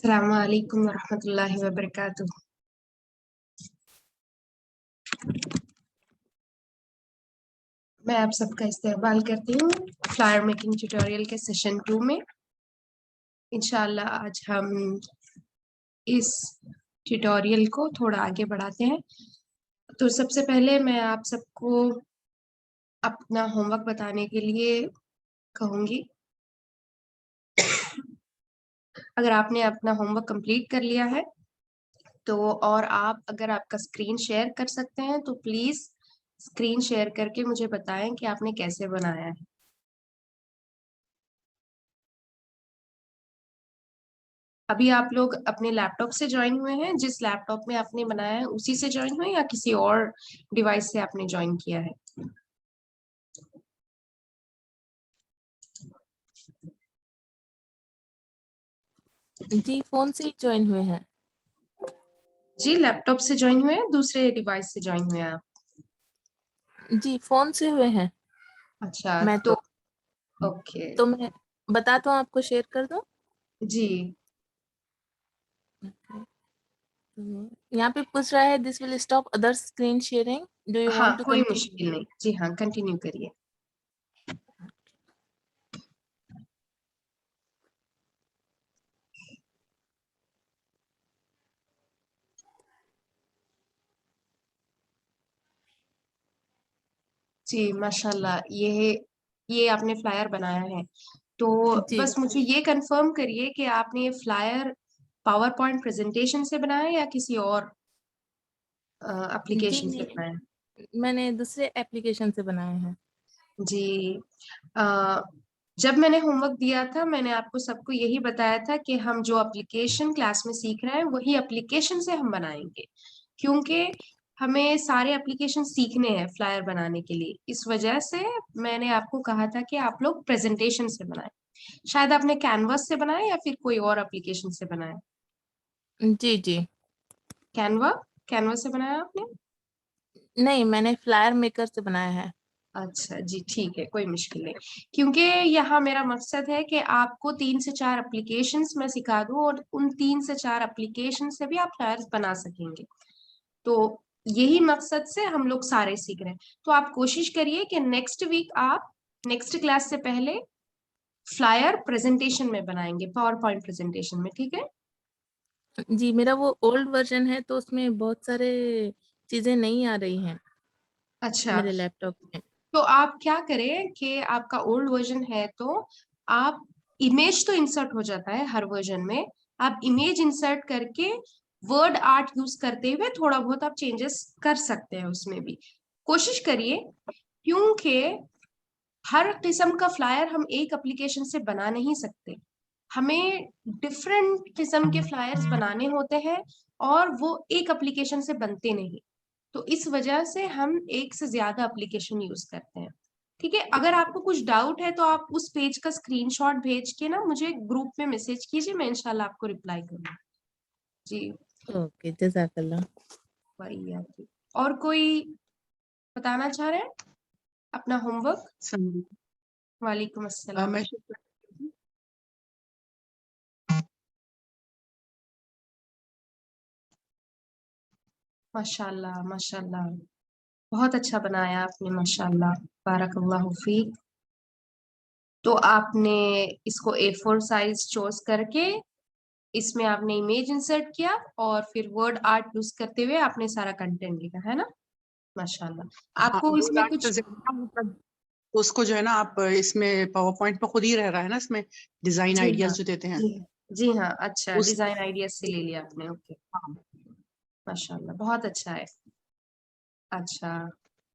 अस्सलामु अलैकुम वरहमतुल्लाहि वबरकातुह। मैं आप सबका इस्तेकबाल करती हूँ फ्लायर मेकिंग ट्यूटोरियल के सेशन 2 में। इंशाल्लाह आज हम इस ट्यूटोरियल को थोड़ा आगे बढ़ाते हैं। तो सबसे पहले मैं आप सबको अपना होमवर्क बताने के लिए कहूँगी। अगर आपने अपना होमवर्क कंप्लीट कर लिया है तो और आप अगर आपका स्क्रीन शेयर कर सकते हैं तो प्लीज स्क्रीन शेयर करके मुझे बताएं कि आपने कैसे बनाया है। अभी आप लोग अपने लैपटॉप से ज्वाइन हुए हैं, जिस लैपटॉप में आपने बनाया है उसी से ज्वाइन हुए या किसी और डिवाइस से आपने ज्वाइन किया है? जी फोन से ही ज्वाइन हुए हैं। जी लैपटॉप से ज्वाइन हुए हैं, दूसरे डिवाइस से ज्वाइन हुए हैं आप? जी फोन से हुए हैं। अच्छा मैं तो ओके तो मैं बताता हूँ, आपको शेयर कर दूं। जी। तो यहाँ पे पूछ रहा है this will stop other screen sharing, do you हाँ वांट टू कोई कंटिन्यू? मुश्किल नहीं, जी हाँ कंटिन्यू करिए। जी माशाल्लाह, ये आपने फ्लायर बनाया है तो जी बस मुझे ये कंफर्म करिए कि आपने ये फ्लायर पावर पॉइंट प्रेजेंटेशन से बनाया या किसी और जी एप्लीकेशन से नहीं, बनाया? मैंने दूसरे एप्लीकेशन से बनाए हैं। जी जब मैंने होमवर्क दिया था मैंने आपको सबको यही बताया था कि हम जो एप्लीकेशन क्लास में सीख रहे हैं वही एप्लीकेशन से हम बनाएंगे, क्योंकि हमें सारे एप्लीकेशन सीखने हैं फ्लायर बनाने के लिए। इस वजह से मैंने आपको कहा था कि आप लोग प्रेजेंटेशन से बनाएं। शायद आपने कैनवस से बनाया या फिर कोई और एप्लीकेशन से बनाया? जी जी कैनवा कैनवा से बनाया आपने? नहीं, मैंने फ्लायर मेकर से बनाया है। अच्छा जी ठीक है, कोई मुश्किल नहीं, क्योंकि यहाँ मेरा मकसद है कि आपको 3 से 4 एप्लीकेशंस मैं सिखा दूं और उन 3 से 4 एप्लीकेशन से भी आप फ्लायर्स बना सकेंगे। तो यही मकसद से हम लोग सारे सीख रहे हैं। तो आप कोशिश करिए कि नेक्स्ट वीक आप नेक्स्ट क्लास से पहले फ्लायर प्रेजेंटेशन में बनाएंगे, पावर पॉइंट प्रेजेंटेशन में, ठीक है? जी मेरा वो ओल्ड वर्जन है तो उसमें बहुत सारे चीजें नहीं आ रही हैं अच्छा मेरे लैपटॉप में। तो आप क्या करें कि आपका ओल्ड वर्जन है तो आप इमेज तो इंसर्ट हो जाता है हर वर्जन में, आप इमेज इंसर्ट करके वर्ड आर्ट यूज करते हुए थोड़ा बहुत आप चेंजेस कर सकते हैं उसमें भी। कोशिश करिए, क्योंकि हर किस्म का फ्लायर हम एक एप्लीकेशन से बना नहीं सकते, हमें डिफरेंट किस्म के फ्लायर्स बनाने होते हैं और वो एक एप्लीकेशन से बनते नहीं। तो इस वजह से हम एक से ज्यादा एप्लीकेशन यूज करते हैं। ठीक है, अगर आपको कुछ डाउट है तो आप उस पेज का स्क्रीनशॉट भेज के ना मुझे ग्रुप में मैसेज कीजिए, मैं इंशाल्लाह आपको रिप्लाई करूंगी। जी ओके, जज़ाकल्लाह। वही है। और कोई बताना चाह रहे हैं अपना होमवर्क? वालेकुम अस्सलाम। मैं माशाल्लाह माशाल्लाह, बहुत अच्छा बनाया आपने माशाल्लाह, बारकल्लाहु फीक। तो आपने इसको A4 साइज चूज करके इसमें आपने इमेज इंसर्ट किया और फिर वर्ड आर्ट यूज करते हुए आपने सारा कंटेंट लिखा है ना? माशाल्लाह। हाँ, आपको वर्ड इसमें आर्ट कुछ से मतलब उसको जो है ना आप इसमें पावर पॉइंट पे खुद ही रह रहा है ना, इसमें डिजाइन जी हाँ आइडियाज जो देते हैं जी जी हाँ, अच्छा उस डिजाइन आइडिया से ले लिया आपने, ओके हाँ, माशाल्लाह बहुत अच्छा है। अच्छा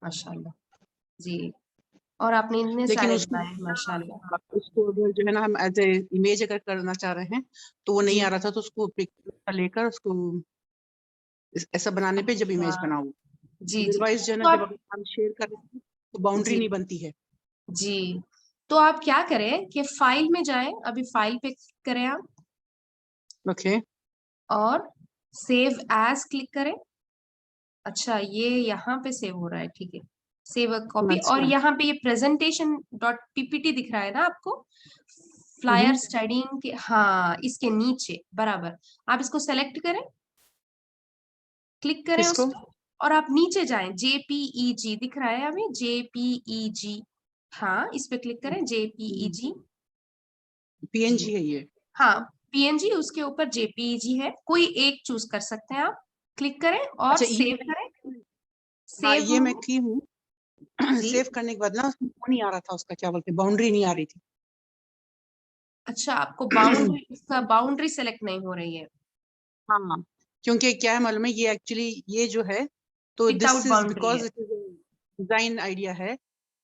माशाल्लाह जी, और आपने इतने लेकिन सारे उसको बनाए माशाल्लाह। उसको अगर जो है ना हम एज ए इमेज अगर करना चाह रहे हैं तो वो नहीं जी आ रहा था, तो उसको पिक्चर लेकर उसको ऐसा बनाने पे जब इमेज अच्छा बनाओ, जी जी अदरवाइज जो है ना तो जब आप अगर हम शेयर कर रहे हैं तो बाउंड्री जी नहीं बनती है। जी तो आप क्या करें कि फाइल में जाएं, अभी फाइल पे क्लिक करें आप ओके और सेव एज क्लिक करें। अच्छा ये यहाँ पे सेव हो रहा है, ठीक है, सेव अ कॉपी, और अच्छा यहाँ पे ये प्रेजेंटेशन डॉट पीपीटी दिख रहा है ना आपको? फ्लायर स्टडिंग के, हाँ इसके नीचे बराबर आप इसको सेलेक्ट करें, क्लिक करें उस इसको पर और आप नीचे जाएं, JPEG दिख रहा है हमें, JPEG, हाँ इस पे क्लिक करें, JPEG। PNG है ये। हाँ PNG, उसके ऊपर JPEG है, कोई एक चूज कर सकते हैं आप, क्लिक करें और अच्छा सेव ये, करें, हाँ सेव ये मैं की हूँ। जी। सेव करने के बाद ना उसमें वो नहीं आ रहा था, उसका क्या बोलते हैं, बाउंड्री नहीं आ रही थी। अच्छा, आपको बाउंड्री, इसका बाउंड्री सेलेक्ट नहीं हो रही है, हाँ, क्योंकि क्या है मालूम है, ये एक्चुअली ये जो है, तो without this is boundary because है। इट इज डिजाइन आइडिया है,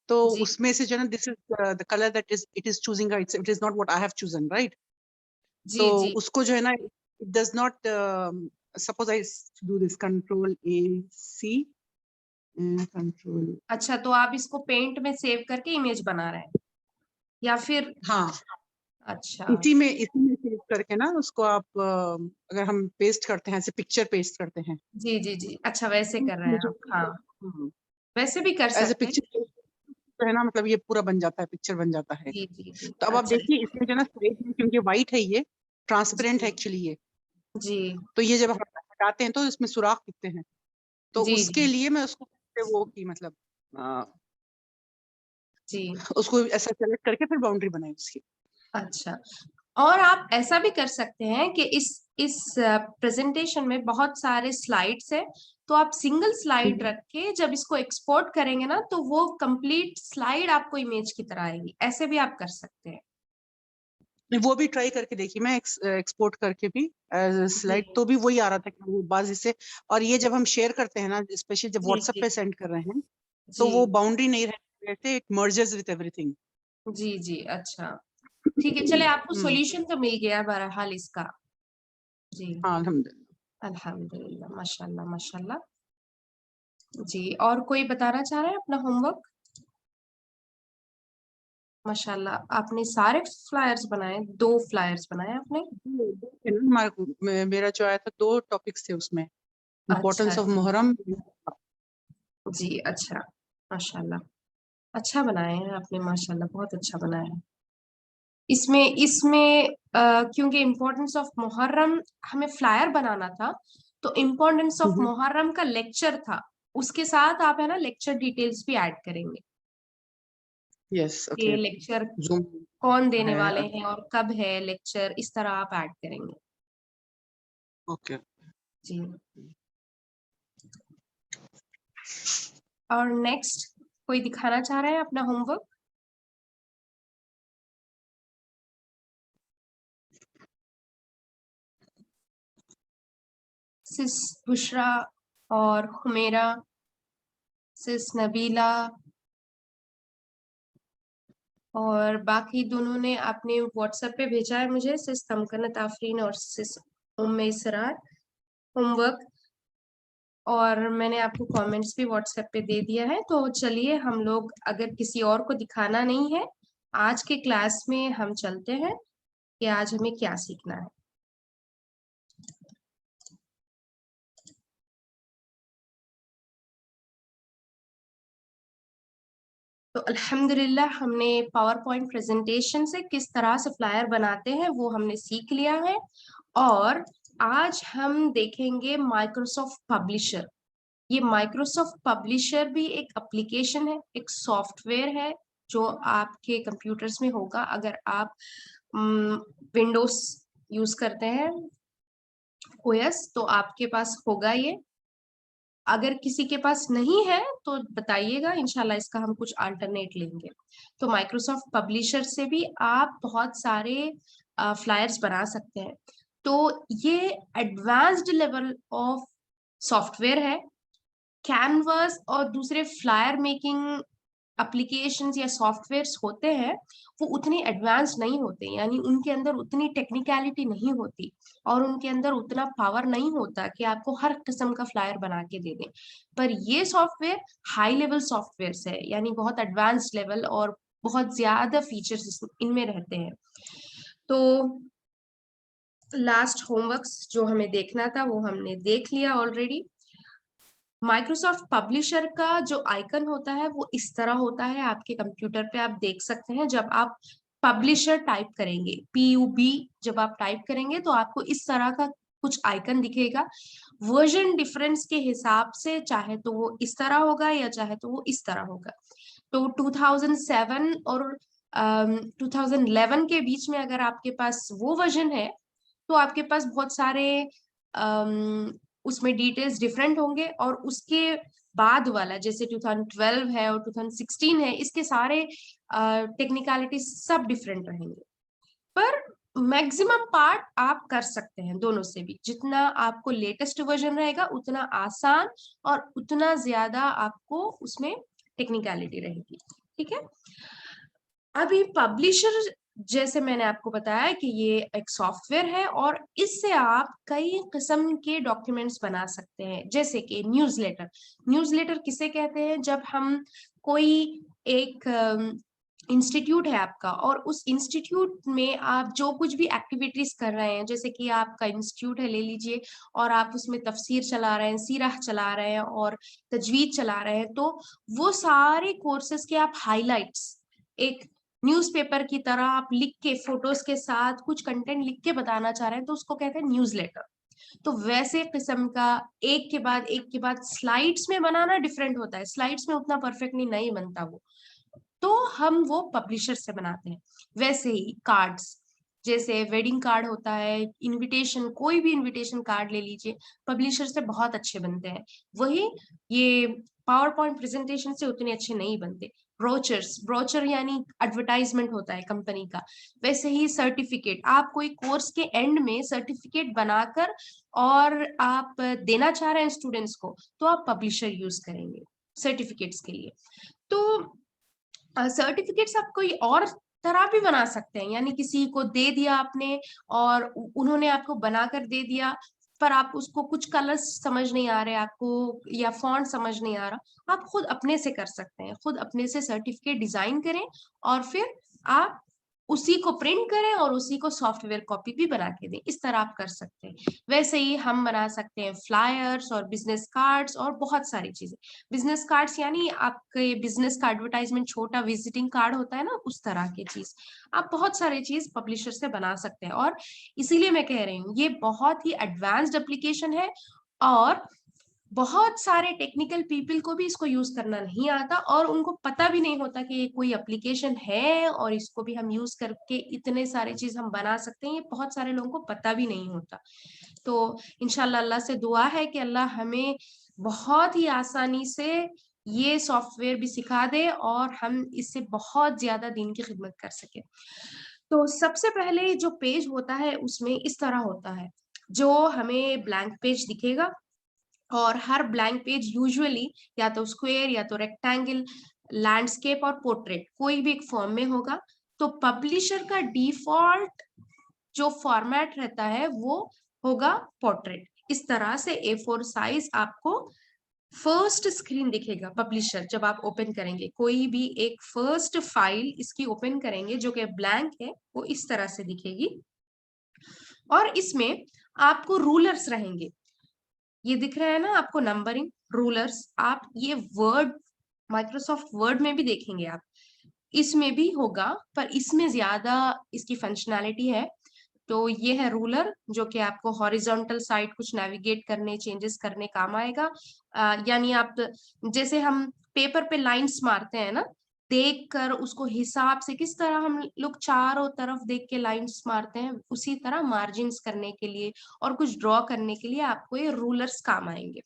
तो जी उसमें से जो है ना, this is the colour that is it is choosing, it is not what I have chosen, right. तो जी जी। उसको जो है ना, it does not, suppose I do this, control A C, control, अच्छा, तो आप इसको पेंट में सेव करके इमेज बना रहे हैं या फिर, हाँ अच्छा इसी में सेव करके ना उसको आप, अगर हम पेस्ट करते हैं, ऐसे पिक्चर पेस्ट करते हैं, जी जी जी, अच्छा वैसे कर रहे हैं आप, हाँ वैसे भी कर एज ए सकते हैं। पिक्चर तो है ना, मतलब ये पूरा बन जाता है, पिक्चर बन जाता है। जी जी जी, तो अब आप अच्छा देखिए इसमें जो है ना, साइड में क्योंकि व्हाइट है, ये ट्रांसपेरेंट है जी एक्चुअली ये, जी तो ये जब हम हटाते हैं तो इसमें सुराख दिखते हैं, तो जी उसके जी लिए मैं उसको वो की, मतलब जी, उसको ऐसा सेलेक्ट करके फिर बाउंड्री बनाई उसकी। अच्छा। और आप ऐसा भी कर सकते हैं कि इस प्रेजेंटेशन में बहुत सारे स्लाइड्स है, तो आप सिंगल स्लाइड रख के जब इसको एक्सपोर्ट करेंगे ना, तो वो कंप्लीट स्लाइड आपको इमेज की तरह आएगी, ऐसे भी आप कर सकते हैं। नहीं, वो भी ट्राई करके देखी मैं, एक्सपोर्ट करके भी जी स्लाइड, तो भी वही आ रहा था कि वो बाज इससे, और ये जब हम शेयर करते हैं ना, स्पेशली जब जी व्हाट्सएप जी पे सेंड कर रहे हैं, तो जी वो बाउंड्री नहीं रहते, इट मर्जेस विद एवरीथिंग। जी जी, अच्छा ठीक है, चले आपको हम्म, सॉल्यूशन तो मिल गया बहरहाल इसका। जी, हाँ अल्हम्दुलिल्लाह। अल्हम्दुलिल्लाह, माशाल्लाह माशाल्लाह। जी, और कोई बताना चाह रहा है अपना होमवर्क? माशाल्लाह, आपने सारे फ्लायर्स बनाए, 2 फ्लायर्स बनाए आपने। है ना, हमारे मेरा जो आया था, 2 टॉपिक्स थे उसमें, अच्छा इम्पोर्टेंस ऑफ जी मुहर्रम। जी, अच्छा माशाल्लाह, अच्छा बनाए हैं आपने, माशाल्लाह बहुत अच्छा बनाया है। इसमें इसमें क्योंकि इम्पोर्टेंस ऑफ मुहर्रम हमें फ्लायर बनाना था, तो इम्पोर्टेंस ऑफ मुहर्रम का लेक्चर था, उसके साथ आप है ना लेक्चर डिटेल्स भी ऐड करेंगे, यस, ये ओके, लेक्चर जूम कौन देने है, वाले हैं और कब है लेक्चर, इस तरह आप ऐड करेंगे। ओके। जी, और नेक्स्ट कोई दिखाना चाह रहा है अपना होमवर्क? सिस बुशरा और हुमेरा, सिस नबीला और बाकी दोनों ने आपने व्हाट्सएप पे भेजा है मुझे, सिस तमकनत आफरीन और सिस उम्मे इसरार, होमवर्क, और मैंने आपको कमेंट्स भी व्हाट्सएप पे दे दिया है। तो चलिए हम लोग, अगर किसी और को दिखाना नहीं है, आज के क्लास में हम चलते हैं कि आज हमें क्या सीखना है। तो अल्हम्दुलिल्लाह हमने पावर पॉइंट प्रेजेंटेशन से किस तरह से फ्लायर बनाते हैं वो हमने सीख लिया है, और आज हम देखेंगे माइक्रोसॉफ्ट पब्लिशर। ये माइक्रोसॉफ्ट पब्लिशर भी एक एप्लीकेशन है, एक सॉफ्टवेयर है जो आपके कंप्यूटर्स में होगा, अगर आप विंडोज यूज करते हैं, ओएस, तो आपके पास होगा ये। अगर किसी के पास नहीं है तो बताइएगा, इंशाल्लाह इसका हम कुछ अल्टरनेट लेंगे। तो माइक्रोसॉफ्ट पब्लिशर से भी आप बहुत सारे फ्लायर्स बना सकते हैं। तो ये एडवांस्ड लेवल ऑफ सॉफ्टवेयर है। कैनवस और दूसरे फ्लायर मेकिंग एप्लीकेशंस या सॉफ्टवेयर्स होते हैं, वो उतने एडवांस नहीं होते, यानी उनके अंदर उतनी टेक्निकलिटी नहीं होती और उनके अंदर उतना पावर नहीं होता कि आपको हर किस्म का फ्लायर बना के दे दें। पर ये सॉफ्टवेयर हाई लेवल सॉफ्टवेयर्स है, यानी बहुत एडवांस लेवल और बहुत ज्यादा फीचर्स इनमें रहते हैं। तो लास्ट होमवर्क्स जो हमें देखना था वो हमने देख लिया ऑलरेडी। माइक्रोसॉफ्ट पब्लिशर का जो आइकन होता है वो इस तरह होता है, आपके कंप्यूटर पे आप देख सकते हैं। जब आप पब्लिशर टाइप करेंगे, PUB जब आप टाइप करेंगे तो आपको इस तरह का कुछ आइकन दिखेगा। वर्जन डिफरेंस के हिसाब से चाहे तो वो इस तरह होगा या चाहे तो वो इस तरह होगा। तो 2007 और 2011 के बीच में अगर आपके पास वो वर्जन है तो आपके पास बहुत सारे उसमें डिटेल्स डिफरेंट होंगे, और उसके बाद वाला जैसे 2012 है और 2016 है, इसके सारे टेक्निकलिटीज सब डिफरेंट रहेंगे। पर मैक्सिमम पार्ट आप कर सकते हैं दोनों से भी। जितना आपको लेटेस्ट वर्जन रहेगा उतना आसान और उतना ज्यादा आपको उसमें टेक्निकलिटी रहेगी। ठीक है, अभी पब्लिशर जैसे मैंने आपको बताया कि ये एक सॉफ्टवेयर है और इससे आप कई किस्म के डॉक्यूमेंट्स बना सकते हैं, जैसे कि न्यूज़लेटर। न्यूज़लेटर किसे कहते हैं? जब हम कोई एक इंस्टीट्यूट है आपका और उस इंस्टीट्यूट में आप जो कुछ भी एक्टिविटीज कर रहे हैं, जैसे कि आपका इंस्टीट्यूट है ले लीजिए और आप उसमें तफसीर चला रहे हैं, सीरह चला रहे हैं और तजवीद चला रहे हैं, तो वो सारे कोर्सेज के आप हाइलाइट्स एक न्यूज़पेपर की तरह आप लिख के फोटोज के साथ कुछ कंटेंट लिख के बताना चाह रहे हैं, तो उसको कहते हैं न्यूज़लेटर। तो वैसे किस्म का एक के बाद स्लाइड्स में बनाना डिफरेंट होता है, स्लाइड्स में उतना परफेक्टली नहीं बनता वो, तो हम वो पब्लिशर से बनाते हैं। वैसे ही कार्ड्स, जैसे वेडिंग कार्ड होता है, इनविटेशन, कोई भी इनविटेशन कार्ड ले लीजिए, पब्लिशर से बहुत अच्छे बनते हैं। वही ये पावर पॉइंट प्रेजेंटेशन से उतने अच्छे नहीं बनते। ब्रोचर्स, ब्रोचर यानी एडवर्टाइजमेंट होता है कंपनी का। वैसे ही सर्टिफिकेट, आप कोई कोर्स के एंड में सर्टिफिकेट बनाकर और आप देना चाह रहे हैं स्टूडेंट्स को, तो आप पब्लिशर यूज करेंगे सर्टिफिकेट्स के लिए। तो सर्टिफिकेट्स आप कोई और तरह भी बना सकते हैं, यानी किसी को दे दिया आपने और उन्होंने आपको बनाकर दे दिया, पर आप उसको कुछ कलर्स समझ नहीं आ रहे आपको या फॉन्ट समझ नहीं आ रहा, आप खुद अपने से कर सकते हैं। खुद अपने से सर्टिफिकेट डिजाइन करें और फिर आप उसी को प्रिंट करें और उसी को सॉफ्टवेयर कॉपी भी बना के दें। इस तरह आप कर सकते हैं। वैसे ही हम बना सकते हैं फ्लायर्स और बिजनेस कार्ड्स और बहुत सारी चीजें। बिजनेस कार्ड्स यानी आपके बिजनेस का एडवर्टाइजमेंट, छोटा विजिटिंग कार्ड होता है ना, उस तरह की चीज आप बहुत सारी चीज पब्लिशर से बना सकते हैं। और इसीलिए मैं कह रही हूँ ये बहुत ही एडवांस्ड एप्लीकेशन है और बहुत सारे टेक्निकल पीपल को भी इसको यूज करना नहीं आता और उनको पता भी नहीं होता कि ये कोई एप्लीकेशन है और इसको भी हम यूज करके इतने सारे चीज हम बना सकते हैं। ये बहुत सारे लोगों को पता भी नहीं होता। तो इंशाल्लाह अल्लाह से दुआ है कि अल्लाह हमें बहुत ही आसानी से ये सॉफ्टवेयर भी सिखा दे और हम इससे बहुत ज्यादा दीन की खिदमत कर सके। तो सबसे पहले जो पेज होता है उसमें इस तरह होता है, जो हमें ब्लैंक पेज दिखेगा और हर ब्लैंक पेज यूजुअली या तो स्क्वायर या तो रेक्टेंगल, लैंडस्केप और पोर्ट्रेट कोई भी एक फॉर्म में होगा। तो पब्लिशर का डिफॉल्ट जो फॉर्मेट रहता है वो होगा पोर्ट्रेट। इस तरह से A4 साइज आपको फर्स्ट स्क्रीन दिखेगा पब्लिशर। जब आप ओपन करेंगे कोई भी एक फर्स्ट फाइल इसकी ओपन करेंगे जो कि ब्लैंक है, वो इस तरह से दिखेगी और इसमें आपको रूलर्स रहेंगे। ये दिख रहा है ना आपको, नंबरिंग, रूलर्स। आप ये वर्ड, माइक्रोसॉफ्ट वर्ड में भी देखेंगे आप, इसमें भी होगा, पर इसमें ज्यादा इसकी फंक्शनैलिटी है। तो ये है रूलर जो कि आपको हॉरिजॉन्टल साइड कुछ नेविगेट करने, चेंजेस करने काम आएगा। यानी आप जैसे हम पेपर पे लाइंस मारते हैं ना, देख कर उसको हिसाब से किस तरह हम लोग चारों तरफ देख के लाइंस मारते हैं, उसी तरह मार्जिन्स करने के लिए और कुछ ड्रॉ करने के लिए आपको ये रूलर्स काम आएंगे।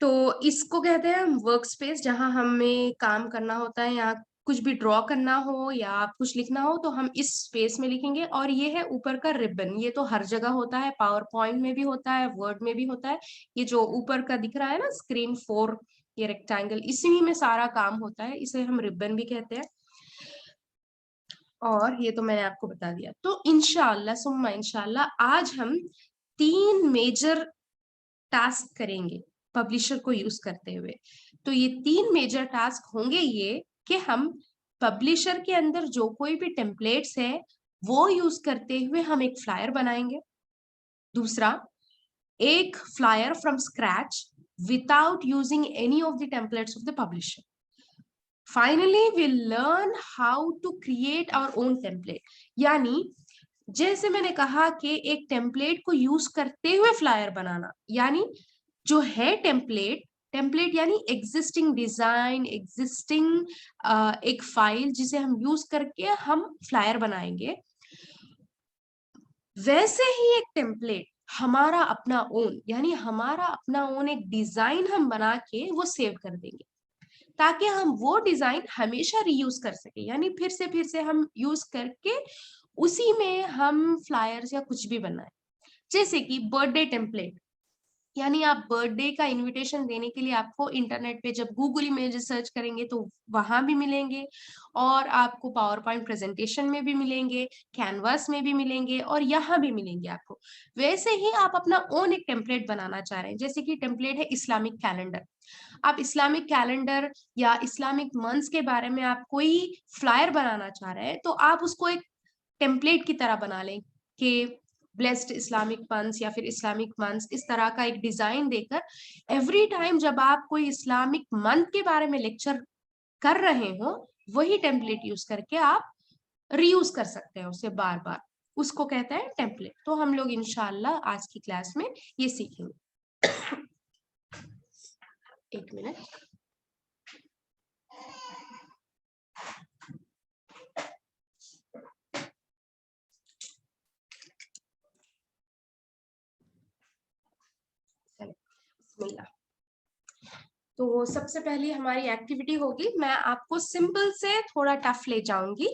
तो इसको कहते हैं वर्क स्पेस, जहां हमें काम करना होता है, यहाँ कुछ भी ड्रॉ करना हो या कुछ लिखना हो तो हम इस स्पेस में लिखेंगे। और ये है ऊपर का रिबन, ये तो हर जगह होता है, पावर पॉइंट में भी होता है, वर्ड में भी होता है। ये जो ऊपर का दिख रहा है ना स्क्रीन 4, ये रेक्टेंगल, इसी में सारा काम होता है, इसे हम रिबन भी कहते हैं। और ये तो मैंने आपको बता दिया। तो इंशाल्लाह सुम्मा इंशाल्लाह आज हम 3 मेजर टास्क करेंगे पब्लिशर को यूज करते हुए। तो ये 3 मेजर टास्क होंगे ये कि हम पब्लिशर के अंदर जो कोई भी टेम्पलेट्स है वो यूज करते हुए हम एक फ्लायर बनाएंगे। दूसरा, एक flyer from scratch without using any of the templates of the publisher. Finally we learn how to create our own template. यानी जैसे मैंने कहा कि एक टेम्पलेट को यूज करते हुए फ्लायर बनाना, यानी जो है टेम्पलेट यानी एग्जिस्टिंग डिजाइन, एग्जिस्टिंग एक फाइल जिसे हम यूज करके हम फ्लायर बनाएंगे, वैसे ही एक टेम्पलेट हमारा अपना ओन, यानी हमारा अपना ओन एक डिजाइन हम बना के वो सेव कर देंगे, ताकि हम वो डिजाइन हमेशा रीयूज कर सके, यानी फिर से हम यूज करके उसी में हम फ्लायर्स या कुछ भी बनाए। जैसे कि बर्थडे टेम्पलेट, यानी आप बर्थडे का इनविटेशन देने के लिए आपको इंटरनेट पे जब गूगल इमेजेस सर्च करेंगे तो वहां भी मिलेंगे, और आपको पावर पॉइंट प्रेजेंटेशन में भी मिलेंगे, कैनवास में भी मिलेंगे, और यहाँ भी मिलेंगे आपको। वैसे ही आप अपना ओन एक टेम्पलेट बनाना चाह रहे हैं, जैसे कि टेम्पलेट है इस्लामिक कैलेंडर। आप इस्लामिक कैलेंडर या इस्लामिक मंथ्स के बारे में आप कोई फ्लायर बनाना चाह रहे हैं, तो आप उसको एक टेम्पलेट की तरह बना लें कि ब्लेस्ड इस्लामिक मंथ्स या फिर इस्लामिक मंथ्स, इस तरह का एक डिजाइन देकर एवरी टाइम जब आप कोई इस्लामिक मंथ के बारे में लेक्चर कर रहे हो, वही टेम्पलेट यूज करके आप रीयूज कर सकते हैं उसे बार बार। उसको कहते हैं टेम्पलेट। तो हम लोग इंशाल्लाह आज की क्लास में ये सीखेंगे। एक मिनट। तो सबसे पहले हमारी एक्टिविटी होगी, मैं आपको सिंपल से थोड़ा टफ ले जाऊंगी।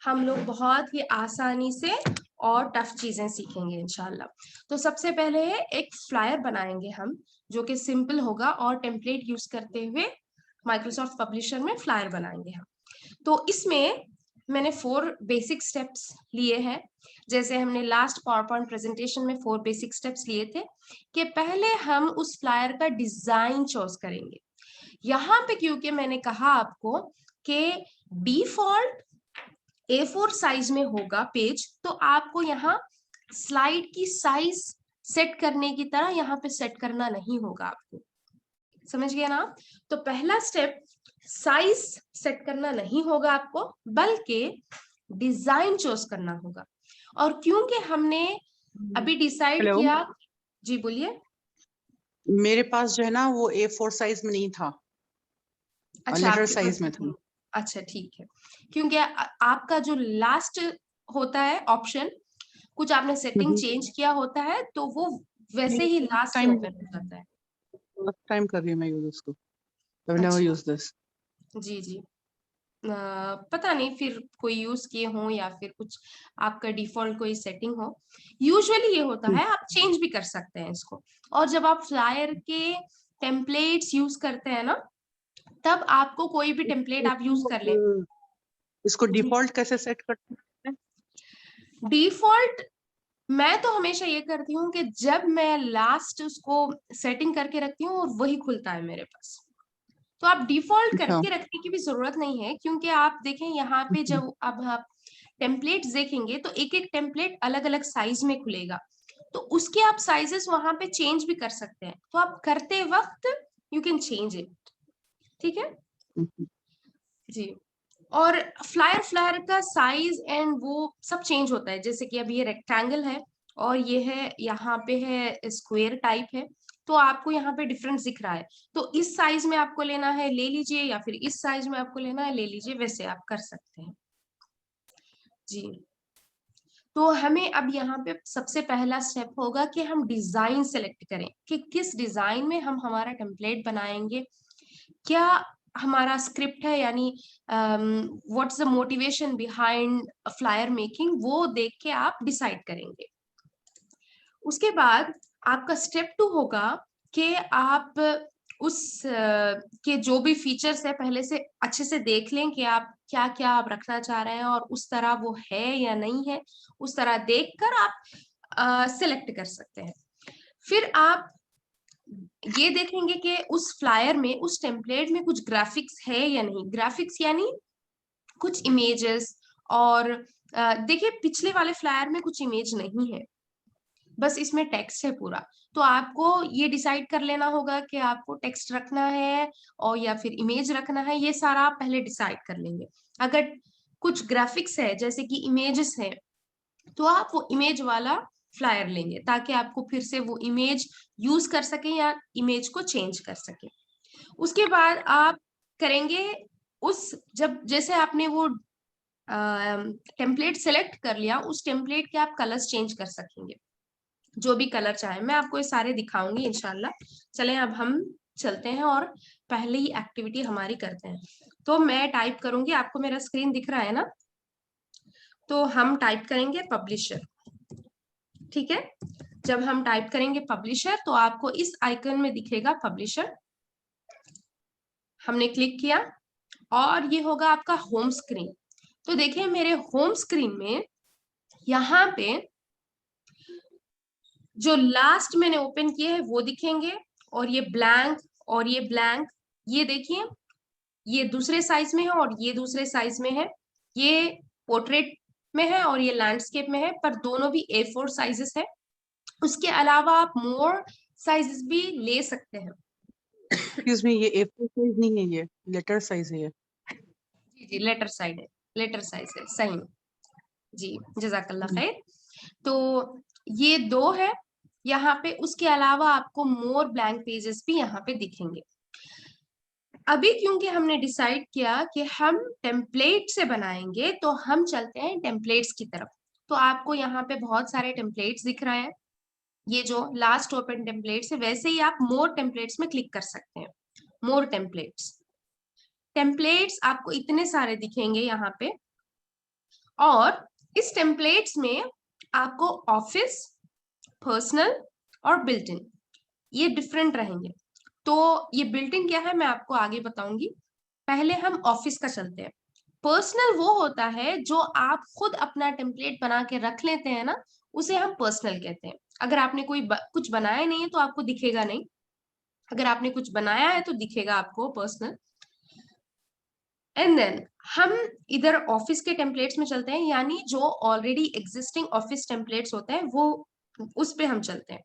हम लोग बहुत ही आसानी से और टफ चीजें सीखेंगे इंशाल्लाह। तो सबसे पहले एक फ्लायर बनाएंगे हम, जो कि सिंपल होगा, और टेम्पलेट यूज करते हुए माइक्रोसॉफ्ट पब्लिशर में फ्लायर बनाएंगे हम। तो इसमें मैंने 4 बेसिक स्टेप्स लिए हैं। जैसे हमने लास्ट पावर पॉइंट प्रेजेंटेशन में 4 बेसिक स्टेप्स लिए थे कि पहले हम उस फ्लायर का डिजाइन चूज करेंगे। यहाँ पे क्योंकि मैंने कहा आपको कि डिफॉल्ट A4 साइज में होगा पेज, तो आपको यहाँ स्लाइड की साइज सेट करने की तरह यहाँ पे सेट करना नहीं होगा आपको। समझ गया ना? तो पहला स्टेप, साइज सेट करना नहीं होगा आपको, बल्कि डिजाइन चूज करना होगा। और क्योंकि हमने अभी डिसाइड हेलो, किया। जी बोलिए। मेरे पास जो है ना वो A4 साइज में नहीं था, अच्छा, लेटर आपके साइज पास में नहीं। था। अच्छा ठीक है, क्योंकि आपका जो लास्ट होता है ऑप्शन, कुछ आपने सेटिंग चेंज किया होता है, तो वो वैसे ही लास्ट में टाइम ओपन हो जाता है। फर्स्ट टाइम कर रही हूँ मैं यूज उसको। I've never अच्छा, used this. जी जी। पता नहीं फिर कोई यूज किए हो या फिर कुछ आपका डिफॉल्ट कोई सेटिंग हो। यूजुअली ये होता है, आप चेंज भी कर सकते हैं इसको। और जब आप फ्लायर के टेम्पलेट्स यूज करते हैं ना, तब आपको कोई भी टेम्पलेट आप यूज कर लें। इसको जी, डिफॉल्ट कैसे सेट करते हैं? डिफॉल्ट मैं तो हमेशा ये करती हूँ कि जब मैं लास्ट उसको सेटिंग करके रखती हूँ और वही खुलता है मेरे पास। तो आप डिफॉल्ट अच्छा, करके रखने की भी जरूरत नहीं है, क्योंकि आप देखें यहाँ पे जब अब आप टेम्पलेट्स देखेंगे तो एक एक टेम्पलेट अलग अलग साइज में खुलेगा, तो उसके आप साइजेस वहां पे चेंज भी कर सकते हैं। तो आप करते वक्त यू कैन चेंज इट। ठीक है जी। और फ्लायर का साइज एंड वो सब चेंज होता है। जैसे कि अब ये रेक्टेंगल है और ये है, यहाँ पे है स्क्वायर टाइप है, तो आपको यहाँ पे डिफरेंस दिख रहा है। तो इस साइज में आपको लेना है ले लीजिए, या फिर इस साइज में आपको लेना है ले लीजिए, वैसे आप कर सकते हैं जी। तो हमें अब यहाँ पे सबसे पहला स्टेप होगा कि हम डिजाइन सेलेक्ट करें कि किस डिजाइन में हम हमारा टेम्पलेट बनाएंगे, क्या हमारा स्क्रिप्ट है, यानी what's the motivation behind flyer making, वो देख के आप डिसाइड करेंगे। उसके बाद आपका स्टेप 2 होगा कि आप उस के जो भी फीचर्स है पहले से अच्छे से देख लें कि आप क्या क्या आप रखना चाह रहे हैं, और उस तरह वो है या नहीं है, उस तरह देखकर आप सिलेक्ट कर सकते हैं। फिर आप ये देखेंगे कि उस फ्लायर में, उस टेम्पलेट में कुछ ग्राफिक्स है या नहीं। ग्राफिक्स यानी कुछ इमेजेस। और देखिए पिछले वाले फ्लायर में कुछ इमेज नहीं है, बस इसमें टेक्स्ट है पूरा। तो आपको ये डिसाइड कर लेना होगा कि आपको टेक्स्ट रखना है और या फिर इमेज रखना है, ये सारा आप पहले डिसाइड कर लेंगे। अगर कुछ ग्राफिक्स है जैसे कि इमेजेस है तो आप वो इमेज वाला फ्लायर लेंगे ताकि आपको फिर से वो इमेज यूज कर सके या इमेज को चेंज कर सके। उसके बाद आप करेंगे उस जब जैसे आपने वो टेम्पलेट सेलेक्ट कर लिया, उस टेम्पलेट के आप कलर्स चेंज कर सकेंगे, जो भी कलर चाहे। मैं आपको ये सारे दिखाऊंगी इंशाल्लाह। चलें अब हम चलते हैं और पहली एक्टिविटी हमारी करते हैं। तो मैं टाइप करूंगी, आपको मेरा स्क्रीन दिख रहा है ना? तो हम टाइप करेंगे पब्लिशर, ठीक है। जब हम टाइप करेंगे पब्लिशर तो आपको इस आइकन में दिखेगा पब्लिशर। हमने क्लिक किया और ये होगा आपका होम स्क्रीन। तो देखिए मेरे होम स्क्रीन में यहाँ पे जो लास्ट मैंने ओपन किए हैं वो दिखेंगे, और ये ब्लैंक और ये ब्लैंक, ये देखिए ये दूसरे साइज में है और ये दूसरे साइज में है। ये पोर्ट्रेट में है और ये लैंडस्केप में है, पर दोनों भी A4 साइजेस है। उसके अलावा आप मोर साइजेस भी ले सकते हैं। एक्सक्यूज मी, ये A4 साइज नहीं है, ये लेटर साइज है। जी जी, लेटर साइड है, लेटर साइज है, सही में। जी जज़ाकल्लाह खैर। तो ये दो है यहाँ पे। उसके अलावा आपको मोर ब्लैंक पेजेस भी यहाँ पे दिखेंगे। अभी क्योंकि हमने डिसाइड किया कि हम टेम्पलेट से बनाएंगे तो हम चलते हैं टेम्पलेट्स की तरफ। तो आपको यहाँ पे बहुत सारे टेम्पलेट्स दिख रहे हैं, ये जो लास्ट ओपन टेम्पलेट्स है। वैसे ही आप मोर टेम्पलेट्स में क्लिक कर सकते हैं, मोर टेम्पलेट्स। टेम्पलेट्स आपको इतने सारे दिखेंगे यहाँ पे, और इस टेम्पलेट्स में आपको ऑफिस, पर्सनल और बिल्ट इन, ये डिफरेंट रहेंगे। तो ये बिल्ट इन क्या है मैं आपको आगे बताऊंगी। पहले हम ऑफिस का चलते हैं। पर्सनल वो होता है जो आप खुद अपना टेम्पलेट बना के रख लेते हैं ना, उसे हम पर्सनल कहते हैं। अगर आपने कुछ बनाया नहीं है तो आपको दिखेगा नहीं, अगर आपने कुछ बनाया है तो दिखेगा आपको पर्सनल। एंड देन हम इधर ऑफिस के टेम्पलेट्स में चलते हैं, यानी जो ऑलरेडी एग्जिस्टिंग ऑफिस टेम्पलेट्स होते हैं वो उस पे हम चलते हैं।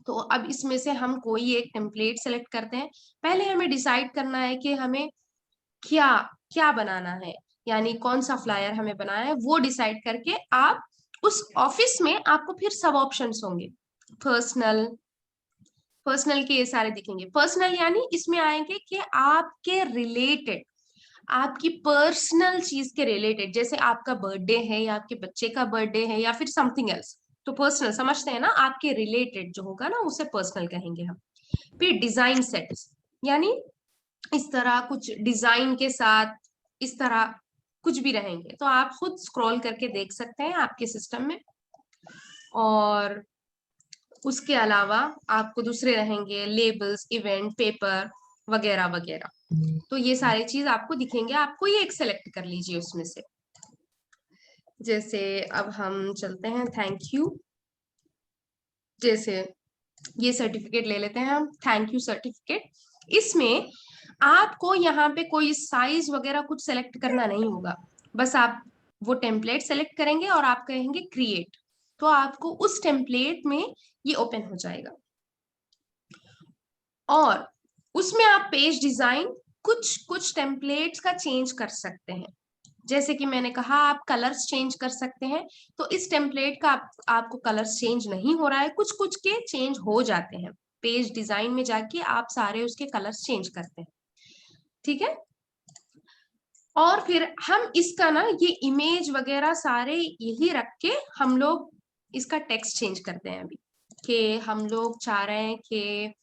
तो अब इसमें से हम कोई एक टेम्पलेट सेलेक्ट करते हैं। पहले हमें डिसाइड करना है कि हमें क्या क्या बनाना है, यानी कौन सा फ्लायर हमें बनाना है। वो डिसाइड करके आप उस ऑफिस में आपको फिर सब ऑप्शंस होंगे। पर्सनल, पर्सनल के ये सारे दिखेंगे। पर्सनल यानी इसमें आएंगे कि आपके रिलेटेड, आपकी पर्सनल चीज के रिलेटेड, जैसे आपका बर्थडे है या आपके बच्चे का बर्थडे है या फिर समथिंग एल्स, तो पर्सनल समझते हैं ना, आपके रिलेटेड जो होगा ना उसे पर्सनल कहेंगे हम। फिर डिजाइन सेट्स, यानी इस तरह कुछ डिजाइन के साथ इस तरह कुछ भी रहेंगे, तो आप खुद स्क्रॉल करके देख सकते हैं आपके सिस्टम में। और उसके अलावा आपको दूसरे रहेंगे लेबल्स, इवेंट, पेपर वगैरह वगैरह। तो ये सारी चीज आपको दिखेंगे, आपको ये एक सेलेक्ट कर लीजिए उसमें से। जैसे अब हम चलते हैं थैंक यू, जैसे ये सर्टिफिकेट ले लेते हैं हम, थैंक यू सर्टिफिकेट। इसमें आपको यहाँ पे कोई साइज वगैरह कुछ सेलेक्ट करना नहीं होगा, बस आप वो टेम्पलेट सेलेक्ट करेंगे और आप कहेंगे क्रिएट, तो आपको उस टेम्पलेट में ये ओपन हो जाएगा। और उसमें आप पेज डिजाइन कुछ टेम्पलेट्स का चेंज कर सकते हैं। जैसे कि मैंने कहा आप कलर्स चेंज कर सकते हैं, तो इस टेम्पलेट का आपको कलर्स चेंज नहीं हो रहा है, कुछ कुछ के चेंज हो जाते हैं। पेज डिजाइन में जाके आप सारे उसके कलर्स चेंज करते हैं, ठीक है। और फिर हम इसका ना ये इमेज वगैरह सारे यही रख के हम लोग इसका टेक्स्ट चेंज करते हैं अभी, कि हम लोग चाह रहे हैं कि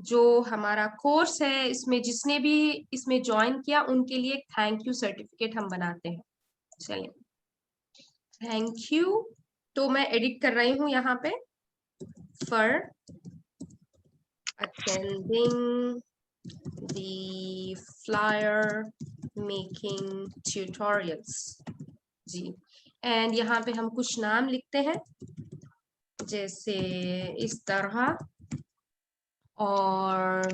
जो हमारा कोर्स है इसमें जिसने भी इसमें ज्वाइन किया उनके लिए थैंक यू सर्टिफिकेट हम बनाते हैं। चलिए थैंक यू, तो मैं एडिट कर रही हूँ यहाँ पे, for attending the flyer making tutorials जी। एंड यहाँ पे हम कुछ नाम लिखते हैं जैसे इस तरह, और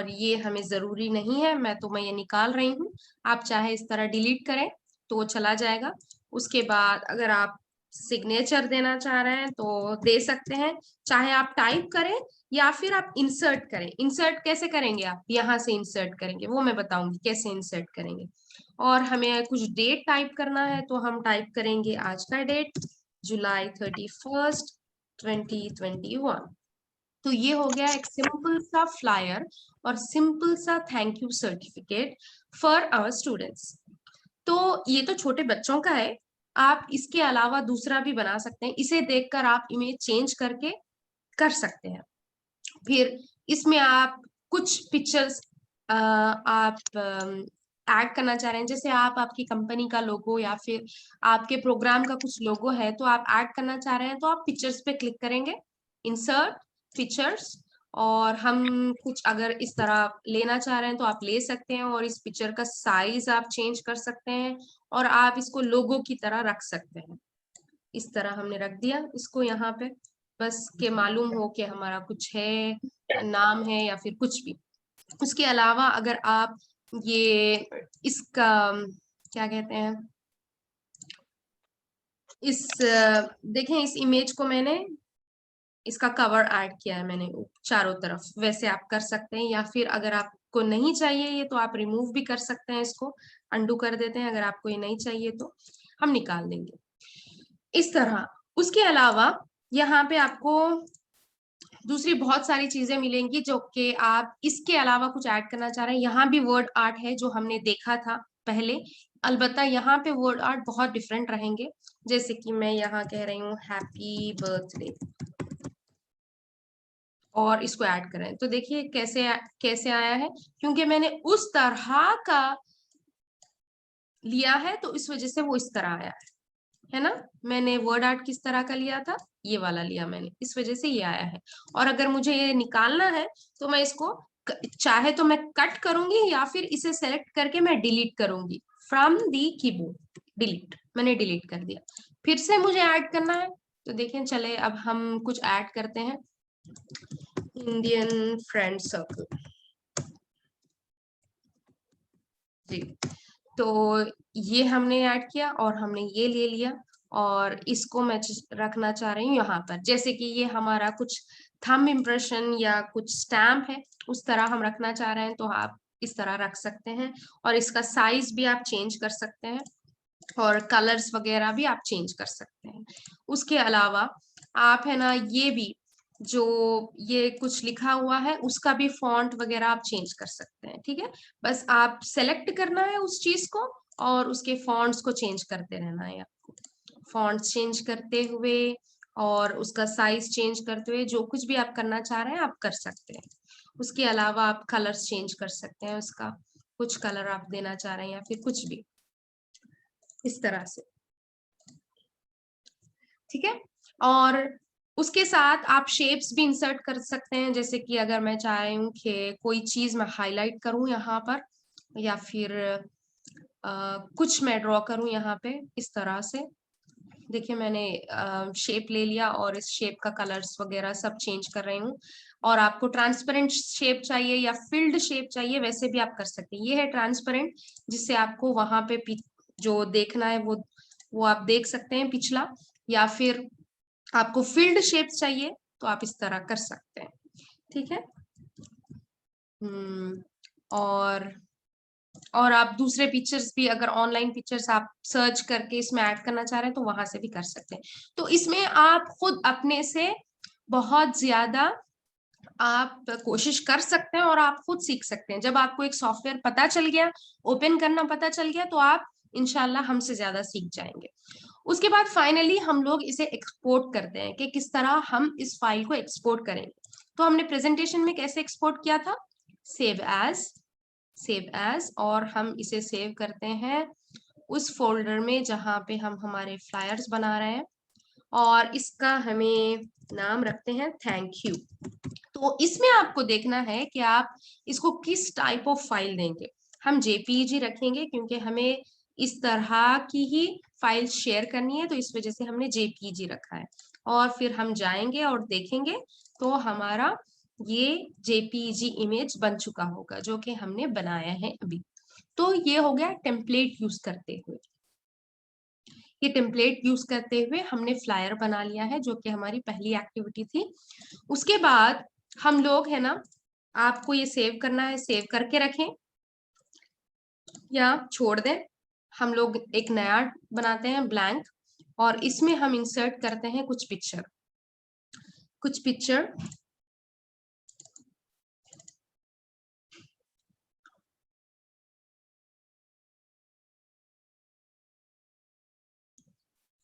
ये हमें जरूरी नहीं है, मैं ये निकाल रही हूँ। आप चाहे इस तरह डिलीट करें तो वो चला जाएगा। उसके बाद अगर आप सिग्नेचर देना चाह रहे हैं तो दे सकते हैं, चाहे आप टाइप करें या फिर आप इंसर्ट करें। इंसर्ट कैसे करेंगे, आप यहाँ से इंसर्ट करेंगे, वो मैं बताऊंगी कैसे इंसर्ट करेंगे। और हमें कुछ डेट टाइप करना है तो हम टाइप करेंगे आज का डेट, जुलाई 31st 2021। तो ये हो गया एक सिंपल सा फ्लायर और सिंपल सा thank you certificate for our students. तो ये तो छोटे बच्चों का है, आप इसके अलावा दूसरा भी बना सकते हैं। इसे देखकर आप इमेज चेंज करके कर सकते हैं। फिर इसमें आप कुछ पिक्चर्स आप ऐड करना चाह रहे हैं, जैसे आप आपकी कंपनी का लोगो या फिर आपके प्रोग्राम का कुछ लोगो है तो आप ऐड करना चाह रहे हैं, तो आप पिक्चर्स पे क्लिक करेंगे, इंसर्ट पिक्चर्स, और हम कुछ अगर इस तरह लेना चाह रहे हैं तो आप ले सकते हैं, और इस पिक्चर का साइज आप चेंज कर सकते हैं और आप इसको लोगो की तरह रख सकते हैं। इस तरह हमने रख दिया इसको यहाँ पे, बस के मालूम हो कि हमारा कुछ है, नाम है या फिर कुछ भी। उसके अलावा अगर आप ये इसका क्या कहते हैं, इस देखें इस इमेज को मैंने इसका कवर ऐड किया है मैंने चारों तरफ, वैसे आप कर सकते हैं। या फिर अगर आपको नहीं चाहिए ये तो आप रिमूव भी कर सकते हैं, इसको अंडू कर देते हैं। अगर आपको ये नहीं चाहिए तो हम निकाल देंगे इस तरह। उसके अलावा यहाँ पे आपको दूसरी बहुत सारी चीजें मिलेंगी जो कि आप इसके अलावा कुछ ऐड करना चाह रहे हैं। यहाँ भी वर्ड आर्ट है जो हमने देखा था पहले, अलबत्ता यहाँ पे वर्ड आर्ट बहुत डिफरेंट रहेंगे। जैसे कि मैं यहाँ कह रही हूँ हैप्पी बर्थडे और इसको ऐड करें, तो देखिए कैसे आया है, क्योंकि मैंने उस तरह का लिया है तो इस वजह से वो इस तरह आया है ना। मैंने वर्ड आर्ट किस तरह का लिया था, ये वाला लिया मैंने, इस वजह से ये आया है। और अगर मुझे ये निकालना है तो मैं इसको चाहे तो मैं कट करूंगी या फिर इसे सेलेक्ट करके मैं डिलीट करूंगी फ्रॉम दी कीबोर्ड। डिलीट, मैंने डिलीट कर दिया। फिर से मुझे ऐड करना है तो देखें, चले अब हम कुछ ऐड करते हैं, इंडियन फ्रेंड सर्कल जी। तो ये हमने ऐड किया और हमने ये ले लिया और इसको मैं रखना चाह रही हूँ यहाँ पर, जैसे कि ये हमारा कुछ थंब इम्प्रेशन या कुछ स्टैम्प है उस तरह हम रखना चाह रहे हैं, तो आप इस तरह रख सकते हैं। और इसका साइज भी आप चेंज कर सकते हैं और कलर्स वगैरह भी आप चेंज कर सकते हैं। उसके अलावा आप है ना ये भी जो ये कुछ लिखा हुआ है उसका भी फॉन्ट वगैरह आप चेंज कर सकते हैं। ठीक है, बस आप सेलेक्ट करना है उस चीज को और उसके फॉन्ट्स को चेंज करते रहना है आपको। फॉन्ट्स चेंज करते हुए और उसका साइज चेंज करते हुए जो कुछ भी आप करना चाह रहे हैं आप कर सकते हैं। उसके अलावा आप कलर्स चेंज कर सकते हैं, उसका कुछ कलर आप देना चाह रहे हैं या फिर कुछ भी इस तरह से। ठीक है, और उसके साथ आप शेप्स भी इंसर्ट कर सकते हैं, जैसे कि अगर मैं चाह रही हूँ कि कोई चीज मैं हाईलाइट करूं यहाँ पर या फिर कुछ मैं ड्रॉ करूं यहाँ पे इस तरह से। देखिए मैंने शेप ले लिया और इस शेप का कलर्स वगैरह सब चेंज कर रही हूँ। और आपको ट्रांसपेरेंट शेप चाहिए या फिल्ड शेप चाहिए वैसे भी आप कर सकते हैं। ये है ट्रांसपेरेंट, जिससे आपको वहां पे जो देखना है वो आप देख सकते हैं पिछला, या फिर आपको फील्ड शेप्स चाहिए तो आप इस तरह कर सकते हैं। ठीक है, और आप दूसरे पिक्चर्स भी अगर ऑनलाइन पिक्चर्स आप सर्च करके इसमें ऐड करना चाह रहे हैं तो वहां से भी कर सकते हैं। तो इसमें आप खुद अपने से बहुत ज्यादा आप कोशिश कर सकते हैं और आप खुद सीख सकते हैं। जब आपको एक सॉफ्टवेयर पता चल गया, ओपन करना पता चल गया, तो आप इंशाल्लाह हमसे ज्यादा सीख जाएंगे। उसके बाद फाइनली हम लोग इसे एक्सपोर्ट करते हैं कि किस तरह हम इस फाइल को एक्सपोर्ट करेंगे। तो हमने प्रेजेंटेशन में कैसे एक्सपोर्ट किया था, सेव एज, और हम इसे सेव करते हैं उस फोल्डर में जहां पे हम हमारे फ्लायर्स बना रहे हैं, और इसका हमें नाम रखते हैं थैंक यू। तो इसमें आपको देखना है कि आप इसको किस टाइप ऑफ फाइल देंगे। हम जेपीईजी रखेंगे क्योंकि हमें इस तरह की ही फाइल शेयर करनी है, तो इस वजह से हमने जेपीईजी रखा है। और फिर हम जाएंगे और देखेंगे तो हमारा ये जेपीईजी इमेज बन चुका होगा जो कि हमने बनाया है अभी। तो ये हो गया टेम्पलेट यूज करते हुए। ये टेम्पलेट यूज करते हुए हमने फ्लायर बना लिया है, जो कि हमारी पहली एक्टिविटी थी। उसके बाद हम लोग है ना, आपको ये सेव करना है, सेव करके रखें या छोड़ दें। हम लोग एक नया बनाते हैं ब्लैंक, और इसमें हम इंसर्ट करते हैं कुछ पिक्चर।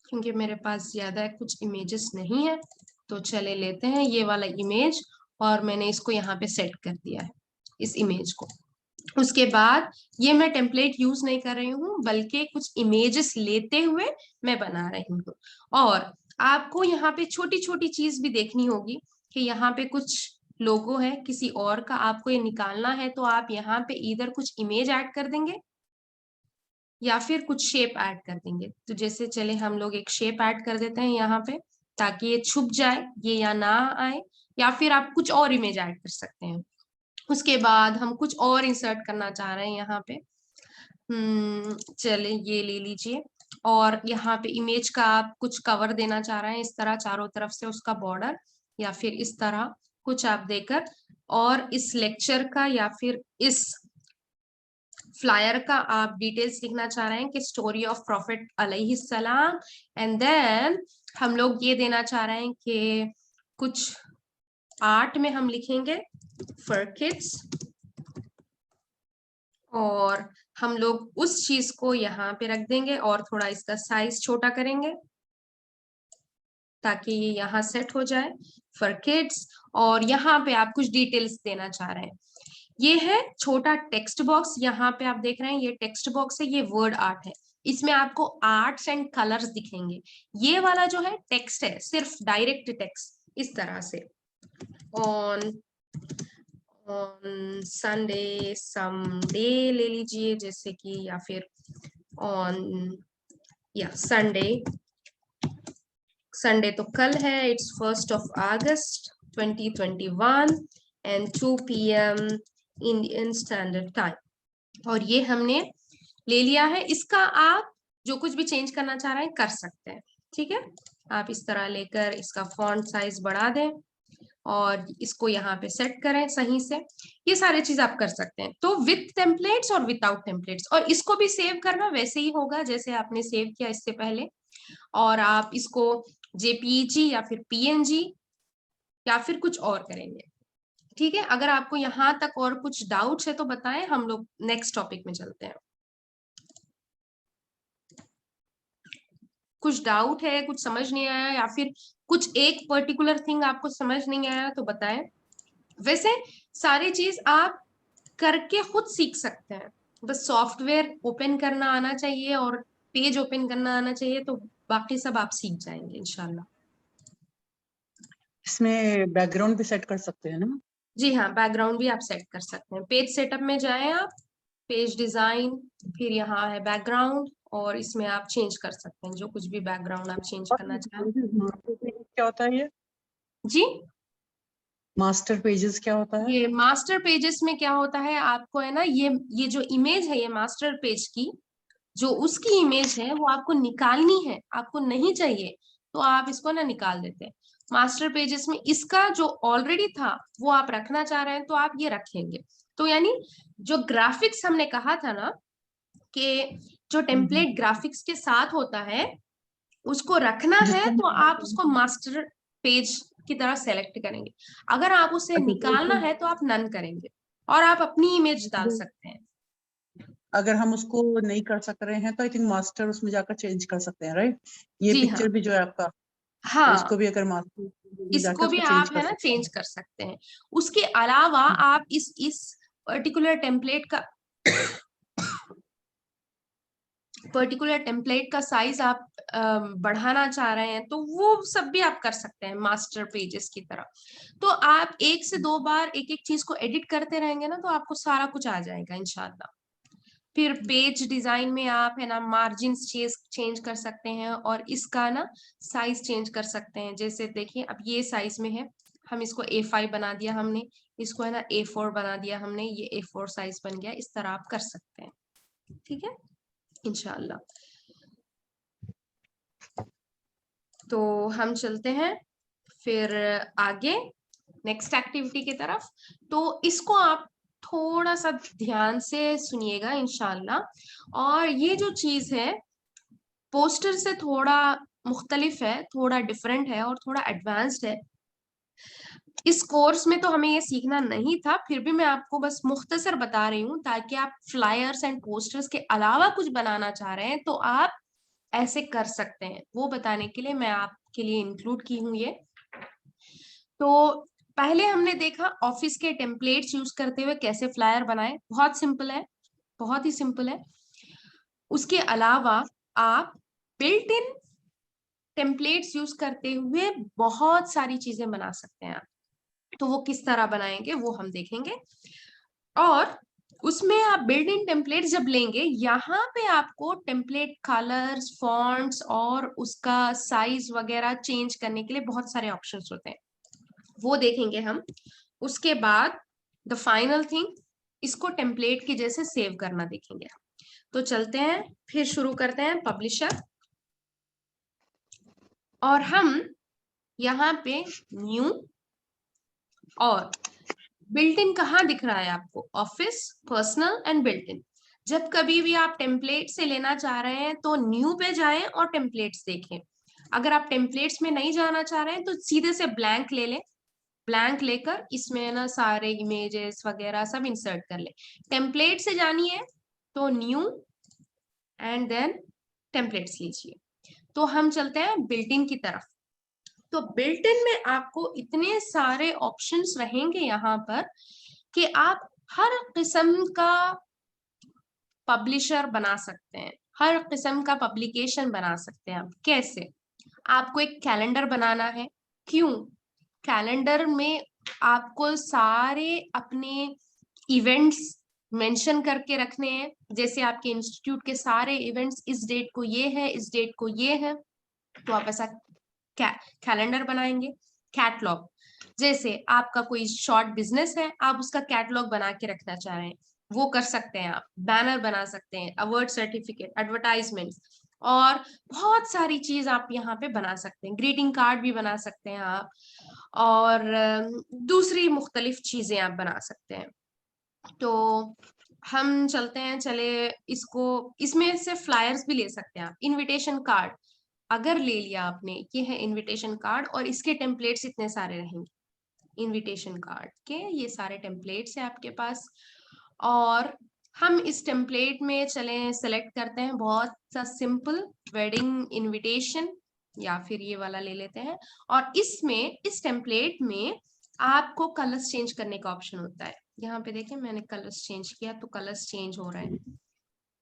क्योंकि मेरे पास ज्यादा कुछ इमेजेस नहीं है, तो चले लेते हैं ये वाला इमेज, और मैंने इसको यहाँ पे सेट कर दिया है, इस इमेज को। उसके बाद ये मैं टेम्पलेट यूज नहीं कर रही हूँ, बल्कि कुछ इमेजेस लेते हुए मैं बना रही हूँ। और आपको यहाँ पे छोटी छोटी चीज भी देखनी होगी कि यहाँ पे कुछ लोगो है किसी और का, आपको ये निकालना है, तो आप यहाँ पे इधर कुछ इमेज ऐड कर देंगे या फिर कुछ शेप ऐड कर देंगे। तो जैसे चले हम लोग एक शेप ऐड कर देते हैं यहाँ पे, ताकि ये छुप जाए, ये या ना आए, या फिर आप कुछ और इमेज ऐड कर सकते हैं। उसके बाद हम कुछ और इंसर्ट करना चाह रहे हैं यहाँ पे। चले ये ले लीजिए, और यहाँ पे इमेज का आप कुछ कवर देना चाह रहे हैं, इस तरह चारों तरफ से उसका बॉर्डर, या फिर इस तरह कुछ आप देकर, और इस लेक्चर का या फिर इस फ्लायर का आप डिटेल्स लिखना चाह रहे हैं कि स्टोरी ऑफ प्रॉफिट अलैहिस्सलाम, एंड देन हम लोग ये देना चाह रहे हैं कि कुछ आर्ट में हम लिखेंगे फॉर किड्स, और हम लोग उस चीज को यहाँ पे रख देंगे और थोड़ा इसका साइज छोटा करेंगे ताकि ये यहाँ सेट हो जाए फॉर किड्स। और यहाँ पे आप कुछ डिटेल्स देना चाह रहे हैं। ये है छोटा टेक्स्ट बॉक्स, यहाँ पे आप देख रहे हैं ये टेक्स्ट बॉक्स है, ये वर्ड आर्ट है, इसमें आपको आर्ट्स एंड कलर्स दिखेंगे। ये वाला जो है टेक्स्ट है, सिर्फ डायरेक्ट टेक्स्ट, इस तरह से ऑन संडे समडे ले लीजिए जैसे कि, या फिर ऑन या संडे तो कल है, it's 1st of August 2021 and 2 PM Indian standard time. और ये हमने ले लिया है। इसका आप जो कुछ भी चेंज करना चाह रहे हैं कर सकते हैं, ठीक है। आप इस तरह लेकर इसका फॉन्ट साइज बढ़ा दें और इसको यहाँ पे सेट करें सही से। ये सारे चीज आप कर सकते हैं। तो विथ टेम्पलेट्स और विदाउट टेम्पलेट्स, और इसको भी सेव करना वैसे ही होगा जैसे आपने सेव किया इससे पहले, और आप इसको जेपीईजी या फिर पीएनजी या फिर कुछ और करेंगे, ठीक है। अगर आपको यहाँ तक और कुछ डाउट्स है तो बताएं, हम लोग नेक्स्ट टॉपिक में चलते हैं। कुछ डाउट है, कुछ समझ नहीं आया, या फिर कुछ एक पर्टिकुलर थिंग आपको समझ नहीं आया तो बताएं। वैसे सारी चीज आप करके खुद सीख सकते हैं, बस सॉफ्टवेयर ओपन करना आना चाहिए और पेज ओपन करना आना चाहिए, तो बाकी सब आप सीख जाएंगे इंशाल्लाह। इसमें बैकग्राउंड भी सेट कर सकते हैं ना? जी हाँ, बैकग्राउंड भी आप सेट कर सकते हैं। पेज सेटअप में जाएं आप, पेज डिजाइन, फिर यहाँ है बैकग्राउंड, और इसमें आप चेंज कर सकते हैं जो कुछ भी बैकग्राउंड आप चेंज करना चाहें। क्या होता है ये जी, मास्टर पेजेस क्या होता है? ये मास्टर पेजेस में क्या होता है, आपको है ना, ये जो इमेज है ये मास्टर पेज की, जो उसकी इमेज है वो आपको निकालनी है, आपको नहीं चाहिए तो आप इसको ना निकाल देते हैं। मास्टर पेजेस में इसका जो ऑलरेडी था वो आप रखना चाह रहे हैं तो आप ये रखेंगे। तो यानी जो ग्राफिक्स हमने कहा था ना, कि जो टेम्पलेट ग्राफिक्स के साथ होता है उसको रखना है, तो आप उसको मास्टर पेज की तरह सेलेक्ट करेंगे। अगर आप उसे निकालना है तो आप नन करेंगे और आप अपनी इमेज डाल सकते हैं। अगर हम उसको नहीं कर सक रहे हैं तो आई थिंक मास्टर उसमें जाकर चेंज कर सकते हैं, राइट? ये जी पिक्चर हाँ, भी जो है आपका, हाँ, इसको भी अगर मास्टर इसको जाकर भी उसको चेंज आप कर है ना सकते चेंज हैं। कर सकते हैं। उसके अलावा आप इस पर्टिकुलर टेम्पलेट का साइज आप बढ़ाना चाह रहे हैं तो वो सब भी आप कर सकते हैं मास्टर पेजेस की तरह। तो आप एक से दो बार एक एक चीज को एडिट करते रहेंगे ना, तो आपको सारा कुछ आ जाएगा इंशाल्लाह। फिर पेज डिजाइन में आप है ना मार्जिन चेंज कर सकते हैं, और इसका ना साइज चेंज कर सकते हैं। जैसे देखिए अब ये साइज में है, हम इसको A5 बना दिया हमने, इसको है ना A4 बना दिया हमने, ये A4 साइज बन गया। इस तरह आप कर सकते हैं, ठीक है इंशाल्लाह। तो हम चलते हैं फिर आगे नेक्स्ट एक्टिविटी की तरफ। तो इसको आप थोड़ा सा ध्यान से सुनिएगा इंशाल्लाह। और ये जो चीज है पोस्टर से थोड़ा मुख्तलिफ है, थोड़ा डिफरेंट है और थोड़ा एडवांस्ड है। इस कोर्स में तो हमें ये सीखना नहीं था, फिर भी मैं आपको बस मुख्तसर बता रही हूँ ताकि आप फ्लायर्स एंड पोस्टर्स के अलावा कुछ बनाना चाह रहे हैं तो आप ऐसे कर सकते हैं, वो बताने के लिए मैं आपके लिए इंक्लूड की हूँ ये। तो पहले हमने देखा ऑफिस के टेम्पलेट्स यूज करते हुए कैसे फ्लायर बनाए, बहुत सिंपल है, बहुत ही सिंपल है। उसके अलावा आप बिल्ट इन टेम्पलेट्स यूज करते हुए बहुत सारी चीजें बना सकते हैं आप। तो वो किस तरह बनाएंगे वो हम देखेंगे। और उसमें आप बिल्ट इन टेम्पलेट जब लेंगे, यहाँ पे आपको टेम्पलेट कलर्स, फॉन्ट्स और उसका साइज वगैरह चेंज करने के लिए बहुत सारे ऑप्शंस होते हैं, वो देखेंगे हम। उसके बाद द फाइनल थिंग, इसको टेम्पलेट की जैसे सेव करना देखेंगे। तो चलते हैं फिर शुरू करते हैं पब्लिशर। और हम यहाँ पे न्यू और बिल्ट इन कहाँ दिख रहा है आपको, office, personal and built in. जब कभी भी आप टेम्पलेट से लेना चाह रहे हैं तो न्यू पे जाएं और टेम्पलेट्स देखें। अगर आप टेम्पलेट्स में नहीं जाना चाह रहे हैं तो सीधे से ब्लैंक ले लें, ब्लैंक लेकर इसमें ना सारे इमेजेस वगैरह सब इंसर्ट कर ले। टेम्पलेट से जानी है तो न्यू एंड देन टेम्पलेट्स लीजिए। तो हम चलते हैं बिल्ट इन की तरफ। तो बिल्ट इन में आपको इतने सारे ऑप्शंस रहेंगे यहाँ पर कि आप हर किस्म का पब्लिशर बना सकते हैं, हर किस्म का पब्लिकेशन बना सकते हैं। आप कैसे, आपको एक कैलेंडर बनाना है, क्यों, कैलेंडर में आपको सारे अपने इवेंट्स मेंशन करके रखने हैं। जैसे आपके इंस्टीट्यूट के सारे इवेंट्स इस डेट को ये है, इस डेट को ये है, तो आप ऐसा कैलेंडर बनाएंगे। कैटलॉग, जैसे आपका कोई शॉर्ट बिजनेस है, आप उसका कैटलॉग बना के रखना चाह रहे हैं, वो कर सकते हैं आप। बैनर बना सकते हैं, अवार्ड सर्टिफिकेट, एडवर्टाइजमेंट और बहुत सारी चीज आप यहाँ पे बना सकते हैं। ग्रीटिंग कार्ड भी बना सकते हैं आप, और दूसरी मुख्तलिफ चीजें आप बना सकते हैं। तो हम चलते हैं, चले इसको, इसमें से फ्लायर्स भी ले सकते हैं आप। इनविटेशन कार्ड अगर ले लिया आपने, ये है इनविटेशन कार्ड और इसके टेम्पलेट्स इतने सारे रहेंगे। इनविटेशन कार्ड के ये सारे टेम्पलेट्स हैं आपके पास, और हम इस टेम्पलेट में चले सेलेक्ट करते हैं बहुत सा सिंपल वेडिंग इनविटेशन, या फिर ये वाला ले लेते हैं। और इसमें इस टेम्पलेट में आपको कलर्स चेंज करने का ऑप्शन होता है। यहाँ पे देखें मैंने कलर्स चेंज किया तो कलर्स चेंज हो रहे हैं।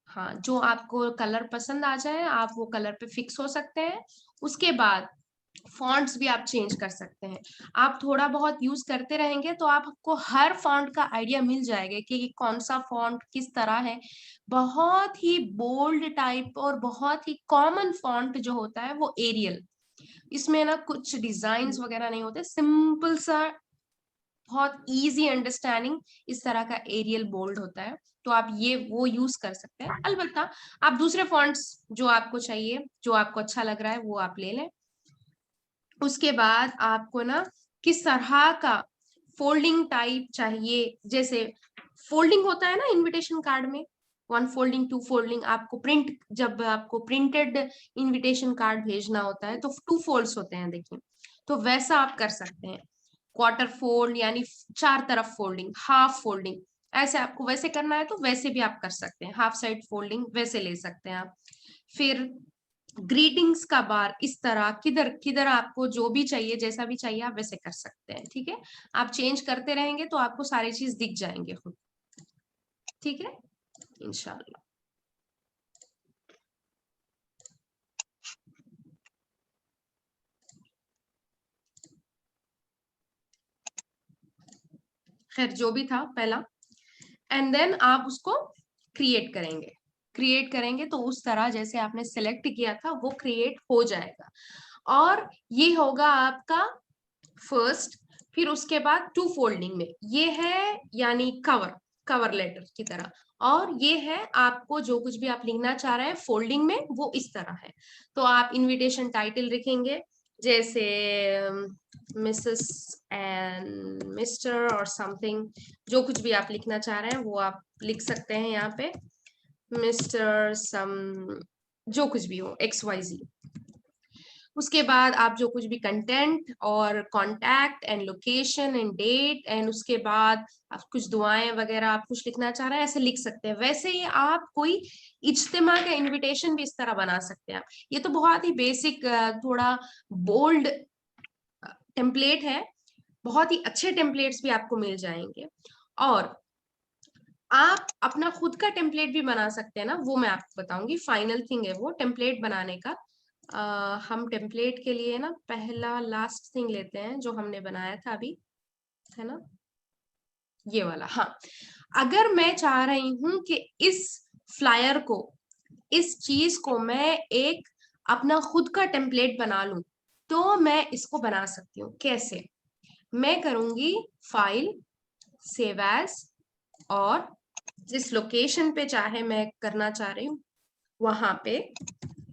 हाँ, जो आपको कलर पसंद आ जाए आप वो कलर पे फिक्स हो सकते हैं। उसके बाद फॉन्ट्स भी आप चेंज कर सकते हैं। आप थोड़ा बहुत यूज करते रहेंगे तो आपको हर फॉन्ट का आइडिया मिल जाएगा कि कौन सा फॉन्ट किस तरह है। बहुत ही बोल्ड टाइप और बहुत ही कॉमन फॉन्ट जो होता है वो एरियल, इसमें ना कुछ डिजाइन्स वगैरह नहीं होते, सिंपल सा बहुत इजी अंडरस्टैंडिंग इस तरह का एरियल बोल्ड होता है। तो आप ये वो यूज कर सकते हैं। अलबत्ता आप दूसरे फॉन्ट्स जो आपको चाहिए, जो आपको अच्छा लग रहा है वो आप ले लें। उसके बाद आपको ना किस तरह का फोल्डिंग टाइप चाहिए, जैसे फोल्डिंग होता है ना इनविटेशन कार्ड में, 1 फोल्डिंग 2 फोल्डिंग। आपको प्रिंट, जब आपको प्रिंटेड इनविटेशन कार्ड भेजना होता है तो 2 फोल्ड्स होते हैं, देखिए, तो वैसा आप कर सकते हैं। क्वार्टर फोल्ड यानी 4 तरफ फोल्डिंग, हाफ फोल्डिंग, ऐसे आपको वैसे करना है तो वैसे भी आप कर सकते हैं। हाफ साइड फोल्डिंग वैसे ले सकते हैं आप। फिर ग्रीटिंग्स का बार इस तरह, किधर किधर आपको जो भी चाहिए, जैसा भी चाहिए आप वैसे कर सकते हैं। ठीक है, आप चेंज करते रहेंगे तो आपको सारी चीज दिख जाएंगे खुद। ठीक है, इंशाल्लाह। खैर जो भी था पहला, एंड देन आप उसको क्रिएट करेंगे। क्रिएट करेंगे तो उस तरह जैसे आपने सेलेक्ट किया था वो क्रिएट हो जाएगा, और ये होगा आपका फर्स्ट। फिर उसके बाद 2 फोल्डिंग में ये है, यानी कवर, कवर लेटर की तरह। और ये है आपको जो कुछ भी आप लिखना चाह रहे हैं फोल्डिंग में वो इस तरह है। तो आप इनविटेशन टाइटल लिखेंगे, जैसे मिसेस एंड मिस्टर और समथिंग, जो कुछ भी आप लिखना चाह रहे हैं वो आप लिख सकते हैं यहाँ पे, मिस्टर सम, जो कुछ भी हो, XYZ। उसके बाद आप जो कुछ भी कंटेंट और contact and location and date and उसके बाद आप कुछ दुआएं वगैरह आप कुछ लिखना चाह रहे हैं ऐसे लिख सकते हैं। वैसे ही आप कोई इज्तिमा का इनविटेशन भी इस तरह बना सकते हैं। ये तो बहुत ही बेसिक, थोड़ा बोल्ड टेम्पलेट है, बहुत ही अच्छे टेम्पलेट्स भी आपको मिल जाएंगे। और आप अपना खुद का टेम्पलेट भी बना सकते हैं ना, वो मैं आपको बताऊंगी। फाइनल थिंग है वो टेम्पलेट बनाने का। हम टेम्पलेट के लिए ना पहला लास्ट थिंग लेते हैं जो हमने बनाया था अभी, है ना, ये वाला। हाँ, अगर मैं चाह रही हूं कि इस फ्लायर को, इस चीज को मैं एक अपना खुद का टेम्पलेट बना लूं, तो मैं इसको बना सकती हूँ। कैसे? मैं करूंगी फाइल, सेव एज, और जिस लोकेशन पे चाहे मैं करना चाह रही हूँ वहां पे,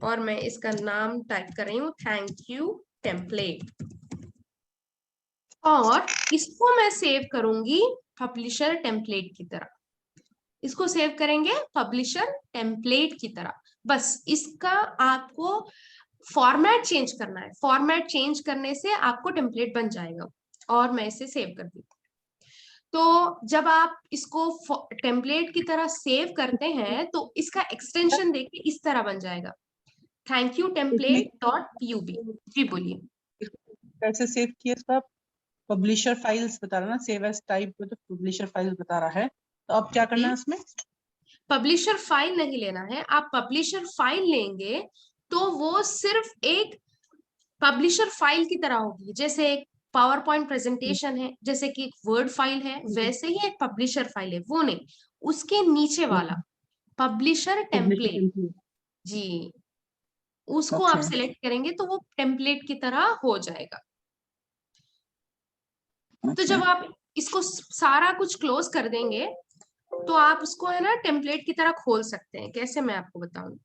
और मैं इसका नाम टाइप कर रही हूँ थैंक यू टेम्पलेट, और इसको मैं सेव करूंगी पब्लिशर टेम्पलेट की तरह। इसको सेव करेंगे पब्लिशर टेम्पलेट की तरह। बस इसका आपको फॉर्मेट चेंज करना है, फॉर्मेट चेंज करने से आपको टेम्पलेट बन जाएगा। और मैं इसे सेव कर दी। तो जब आप इसको टेम्पलेट की तरह सेव करते हैं तो इसका एक्सटेंशन देखिए इस तरह बन जाएगा, thank you template dot pub। जी बोलिए। कैसे सेव किया इसका? पब्लिशर फाइल्स बता रहा ना, सेव एज टाइप में तो पब्लिशर फाइल्स बता रहा है, तो अब क्या करना है उसमें? पब्लिशर फाइल नहीं लेना है, आप पब्लिशर फाइल लेंगे तो वो सिर्फ एक पब्लिशर फाइल की तरह होगी। जैसे एक पावर पॉइंट प्रेजेंटेशन है, जैसे कि एक वर्ड फाइल है, वैसे ही एक पब्लिशर फाइल है। वो नहीं, उसके नीचे वाला पब्लिशर पब्लिशर टेम्पलेट, टेम्पलेट। जी, उसको आप ओके सिलेक्ट करेंगे तो वो टेम्पलेट की तरह हो जाएगा। तो ओके। जब आप इसको सारा कुछ क्लोज कर देंगे तो आप उसको है ना टेम्पलेट की तरह खोल सकते हैं। कैसे, मैं आपको बताऊं।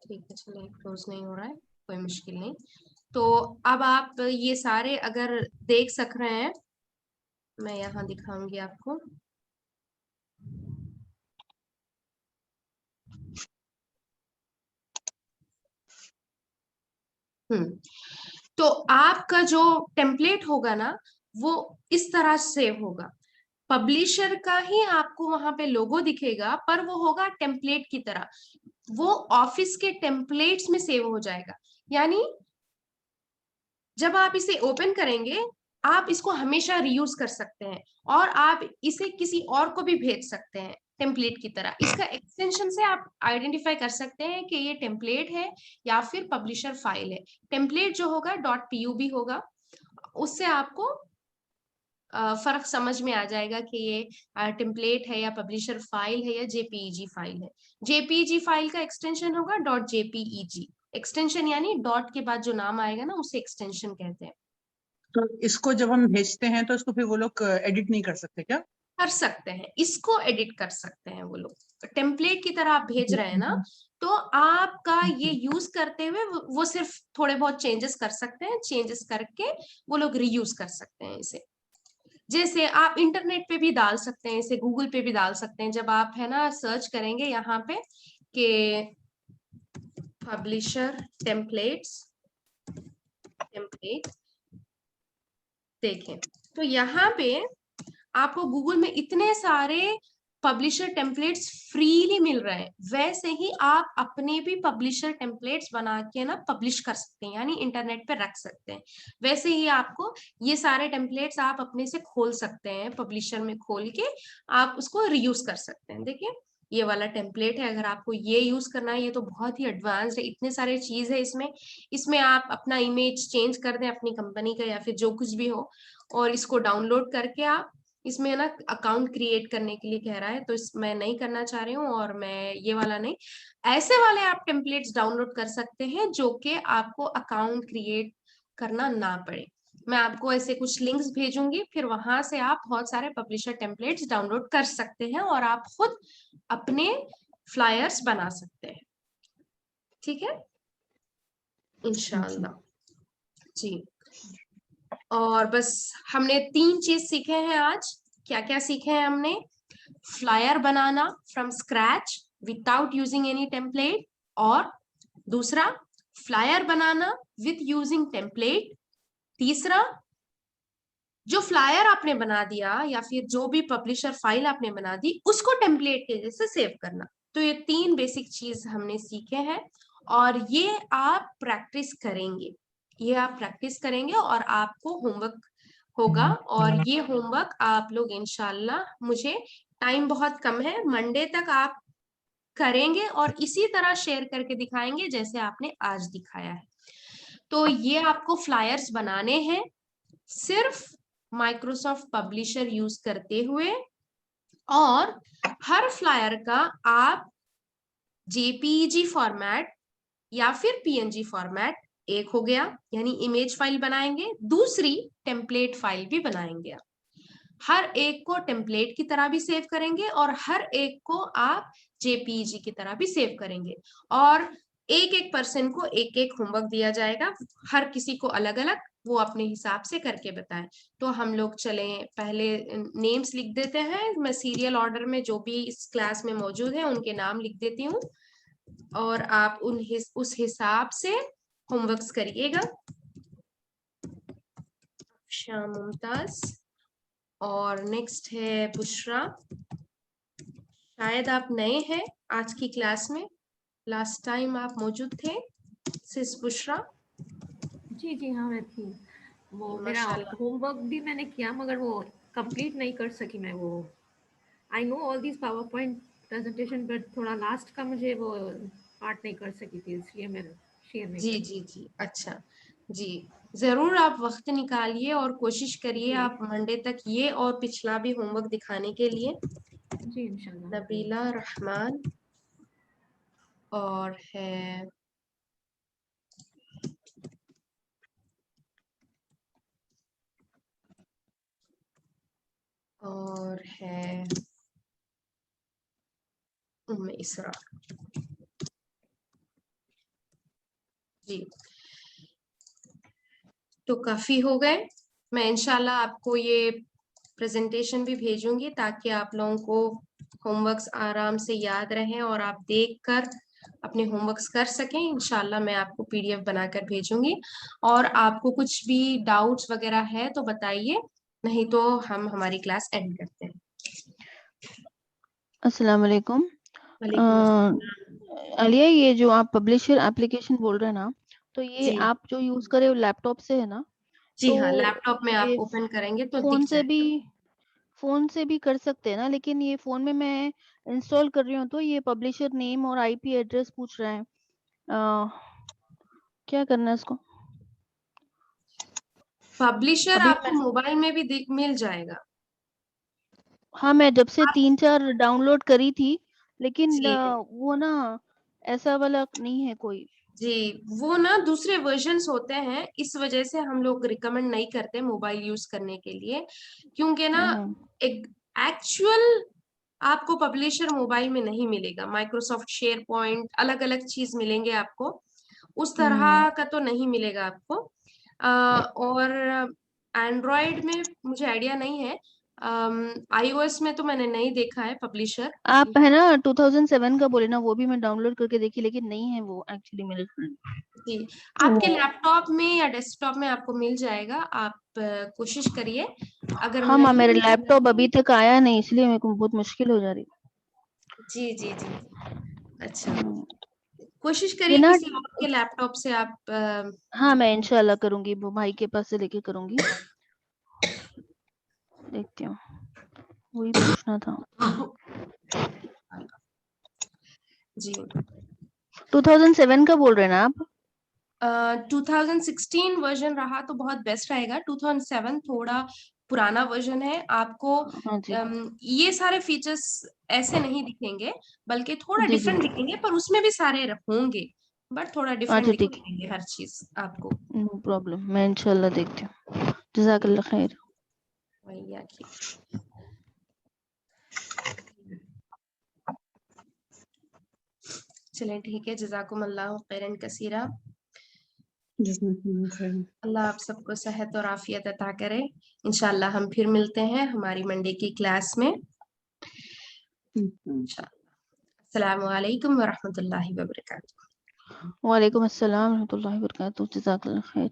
ठीक है, चलिए, क्लोज नहीं हो रहा है, कोई मुश्किल नहीं। तो अब आप ये सारे अगर देख सक रहे हैं, मैं यहाँ दिखाऊंगी आपको। तो आपका जो टेम्पलेट होगा ना वो इस तरह सेव होगा। पब्लिशर का ही आपको वहां पे लोगो दिखेगा, पर वो होगा टेम्पलेट की तरह। वो ऑफिस के टेम्पलेट्स में सेव हो जाएगा। यानी जब आप इसे ओपन करेंगे आप इसको हमेशा रीयूज कर सकते हैं, और आप इसे किसी और को भी भेज सकते हैं टेम्पलेट की तरह। इसका एक्सटेंशन से आप आइडेंटिफाई कर सकते हैं कि ये टेम्पलेट है या फिर पब्लिशर फाइल है। टेम्पलेट जो होगा .pub होगा, उससे आपको फर्क समझ में आ जाएगा कि ये टेम्पलेट है या पब्लिशर फाइल है या जेपीईजी फाइल है। जेपीईजी फाइल का एक्सटेंशन होगा .jpeg। एक्सटेंशन यानी डॉट के बाद जो नाम आएगा ना उसे एक्सटेंशन कहते हैं। तो इसको जब हम भेजते हैं तो इसको फिर वो लोग एडिट नहीं कर सकते क्या? कर सकते हैं, इसको एडिट कर सकते हैं वो लोग। टेम्पलेट की तरह आप भेज रहे हैं ना, तो आपका ये यूज करते हुए वो सिर्फ थोड़े बहुत चेंजेस कर सकते हैं, चेंजेस करके वो लोग रीयूज कर सकते हैं इसे। जैसे आप इंटरनेट पे भी डाल सकते हैं इसे, गूगल पे भी डाल सकते हैं। जब आप है ना सर्च करेंगे यहाँ पे कि पब्लिशर टेम्पलेट देखें, तो यहाँ पे आपको गूगल में इतने सारे पब्लिशर टेम्पलेट्स फ्रीली मिल रहे हैं। वैसे ही आप अपने भी पब्लिशर टेम्पलेट्स बना के ना पब्लिश कर सकते हैं, यानी इंटरनेट पे रख सकते हैं। वैसे ही आपको ये सारे टेम्पलेट्स आप अपने से खोल सकते हैं, पब्लिशर में खोल के आप उसको रीयूज कर सकते हैं। देखिए, ये वाला टेम्पलेट है, अगर आपको ये यूज करना है, ये तो बहुत ही एडवांस्ड है, इतने सारे चीज है इसमें। इसमें आप अपना इमेज चेंज कर दें अपनी कंपनी का या फिर जो कुछ भी हो, और इसको डाउनलोड करके आप इसमें ना अकाउंट क्रिएट करने के लिए कह रहा है, तो इस मैं नहीं करना चाह रही हूँ, और मैं ये वाला नहीं, ऐसे वाले आप टेम्पलेट्स डाउनलोड कर सकते हैं जो कि आपको अकाउंट क्रिएट करना ना पड़े। मैं आपको ऐसे कुछ लिंक्स भेजूंगी, फिर वहां से आप बहुत सारे पब्लिशर टेम्पलेट्स डाउनलोड कर सकते हैं और आप खुद अपने फ्लायर्स बना सकते हैं। ठीक है, इंशाल्लाह जी। और बस हमने 3 चीज सीखे हैं आज। क्या क्या सीखे हैं हमने? Flyer banana from scratch without using any template, और दूसरा flyer banana with using template, तीसरा जो फ्लायर आपने बना दिया या फिर जो भी पब्लिशर फाइल आपने बना दी उसको टेम्पलेट के जैसे सेव करना। तो ये 3 बेसिक चीज हमने सीखे हैं और ये आप प्रैक्टिस करेंगे, ये आप प्रैक्टिस करेंगे और आपको होमवर्क होगा। और ये होमवर्क आप लोग इंशाल्लाह, मुझे टाइम बहुत कम है, मंडे तक आप करेंगे और इसी तरह शेयर करके दिखाएंगे जैसे आपने आज दिखाया है। तो ये आपको फ्लायर्स बनाने हैं सिर्फ माइक्रोसॉफ्ट पब्लिशर यूज करते हुए, और हर फ्लायर का आप जेपीईजी फॉर्मेट या फिर पीएनजी फॉर्मेट, एक हो गया यानी इमेज फाइल बनाएंगे, दूसरी टेम्पलेट फाइल भी बनाएंगे। हर एक को टेम्पलेट की तरह भी सेव करेंगे और हर एक को आप जेपीईजी की तरह भी सेव करेंगे। और एक एक पर्सन को एक एक होमवर्क दिया जाएगा, हर किसी को अलग अलग, वो अपने हिसाब से करके बताएं। तो हम लोग चलें, पहले नेम्स लिख देते हैं, मैं सीरियल ऑर्डर में जो भी इस क्लास में मौजूद है उनके नाम लिख देती हूँ और आप उस हिसाब से होमवर्क्स करिएगा। शाम मुमताज, और नेक्स्ट है बुशरा। शायद आप नए हैं आज की क्लास में, लास्ट टाइम आप मौजूद थे। सिस बुशरा। जी जी हाँ मैं थी। वो मेरा माशाल्लाह। होमवर्क भी मैंने किया मगर वो कंप्लीट नहीं कर सकी मैं। वो I know all this power point presentation but थोड़ा लास्ट का मुझे वो पार्ट नहीं कर सकी थी, इसलिए मैं शेयर नहीं जी कर जी जी, अच्छा जी, जरूर आप वक्त निकालिए और कोशिश करिए जी आप मंडे तक ये और पिछला भी होमवर्क दिखाने के लिए। जी इंशाल्लाह। नबीला रहमान और है उम्मे इसरा जी। तो काफी हो गए, मैं इंशाल्लाह आपको ये प्रेजेंटेशन भी भेजूंगी ताकि आप लोगों को होमवर्क्स आराम से याद रहें और आप देखकर अपने होमवर्क्स कर सकें। इंशाल्लाह मैं आपको पीडीएफ बनाकर भेजूंगी, और आपको कुछ भी डाउट्स वगैरह है तो बताइए, नहीं तो हम हमारी क्लास एंड करते हैं। अस्सलाम वालेकुम। वालेकुम अस्सलाम। आलिया, ये जो आप पब्लिशर एप्लीकेशन बोल रहे हैं ना, तो ये जी आप जो यूज करे वो लैपटॉप से है ना? जी तो हाँ, लैपटॉप में आप ये ओपन करेंगे तो फोन दिख जाए। फोन से भी कर सकते हैं ना, लेकिन ये फोन में मैं इंस्टॉल कर रही हूँ तो ये पब्लिशर नेम और आईपी एड्रेस पूछ रहा है। क्या करना है इसको? पब्लिशर अभी आपको मोबाइल में भी मिल जाएगा। हाँ, मैं जब से आप 3-4 डाउनलोड करी थी, लेकिन जी वो ना ऐसा वाला नहीं है कोई। जी, वो ना दूसरे वर्जन्स होते हैं, इस वजह से हम लोग रिकमेंड नहीं करते मोबाइल यूज करने के लिए, क्योंकि ना हम्म एक एक्चुअल आपको पब्लिशर मोबाइल में नहीं मिलेगा। माइक्रोसॉफ्ट शेयर पॉइंट अलग अलग चीज मिलेंगे आपको, उस हम्म तरह का तो नहीं मिलेगा आपको। और एंड्रॉयड में मुझे आइडिया नहीं है, आईओएस में तो मैंने नहीं देखा है पब्लिशर। आप है ना 2007 का बोले ना, वो भी मैं डाउनलोड करके देखी लेकिन नहीं है वो एक्चुअली मेरे फ्रेंड। जी, आपके लैपटॉप में या डेस्कटॉप में आपको मिल जाएगा, आप कोशिश करिए। अगर हाँ माँ, मेरे नहीं, लैपटॉप अभी तक आया नहीं, इसलिए मेरे को बहुत मुश्किल हो जा रही। जी जी जी, अच्छा, हम्म, कोशिश ये करिए ना, किसी और के लैपटॉप से आप हाँ मैं इंशाल्लाह करूंगी, वो भाई के पास से लेके करूंगी। देखती हूँ, वही पूछना था। जी। 2007 का बोल रहे हैं ना आप? 2016 वर्जन रहा तो बहुत बेस्ट रहेगा। 2007 थोड़ा पुराना वर्जन है, आपको हाँ जी ये सारे फीचर्स ऐसे नहीं दिखेंगे, बल्कि थोड़ा जी जी। डिफरेंट दिखेंगे, पर उसमें भी सारे होंगे। बट थोड़ा अच्छा, डिफरेंट ठीक है। दिखाएंगे हर चीज आपको। नो प्रॉब्लम, मैं इंशाल्लाह देखती हूँ। जज़ाकल्लाह खैर। वही आखिर। चलें ठीक है, जज़ाकुमुल्लाह खैरन कसीरा। जज़ाकल्लाह खैर। अल्लाह आप सबको सेहत और आफियत अता करे। इंशाल्लाह हम फिर मिलते हैं हमारी मंडे की क्लास में इंशाल्लाह। अस्सलामु अलैकुम व रहमतुल्लाहि व बरकातुहू। वालेकुम अस्सलाम रहमतुल्लाहि व बरकातुहू। जज़ाकल्लाह खैर।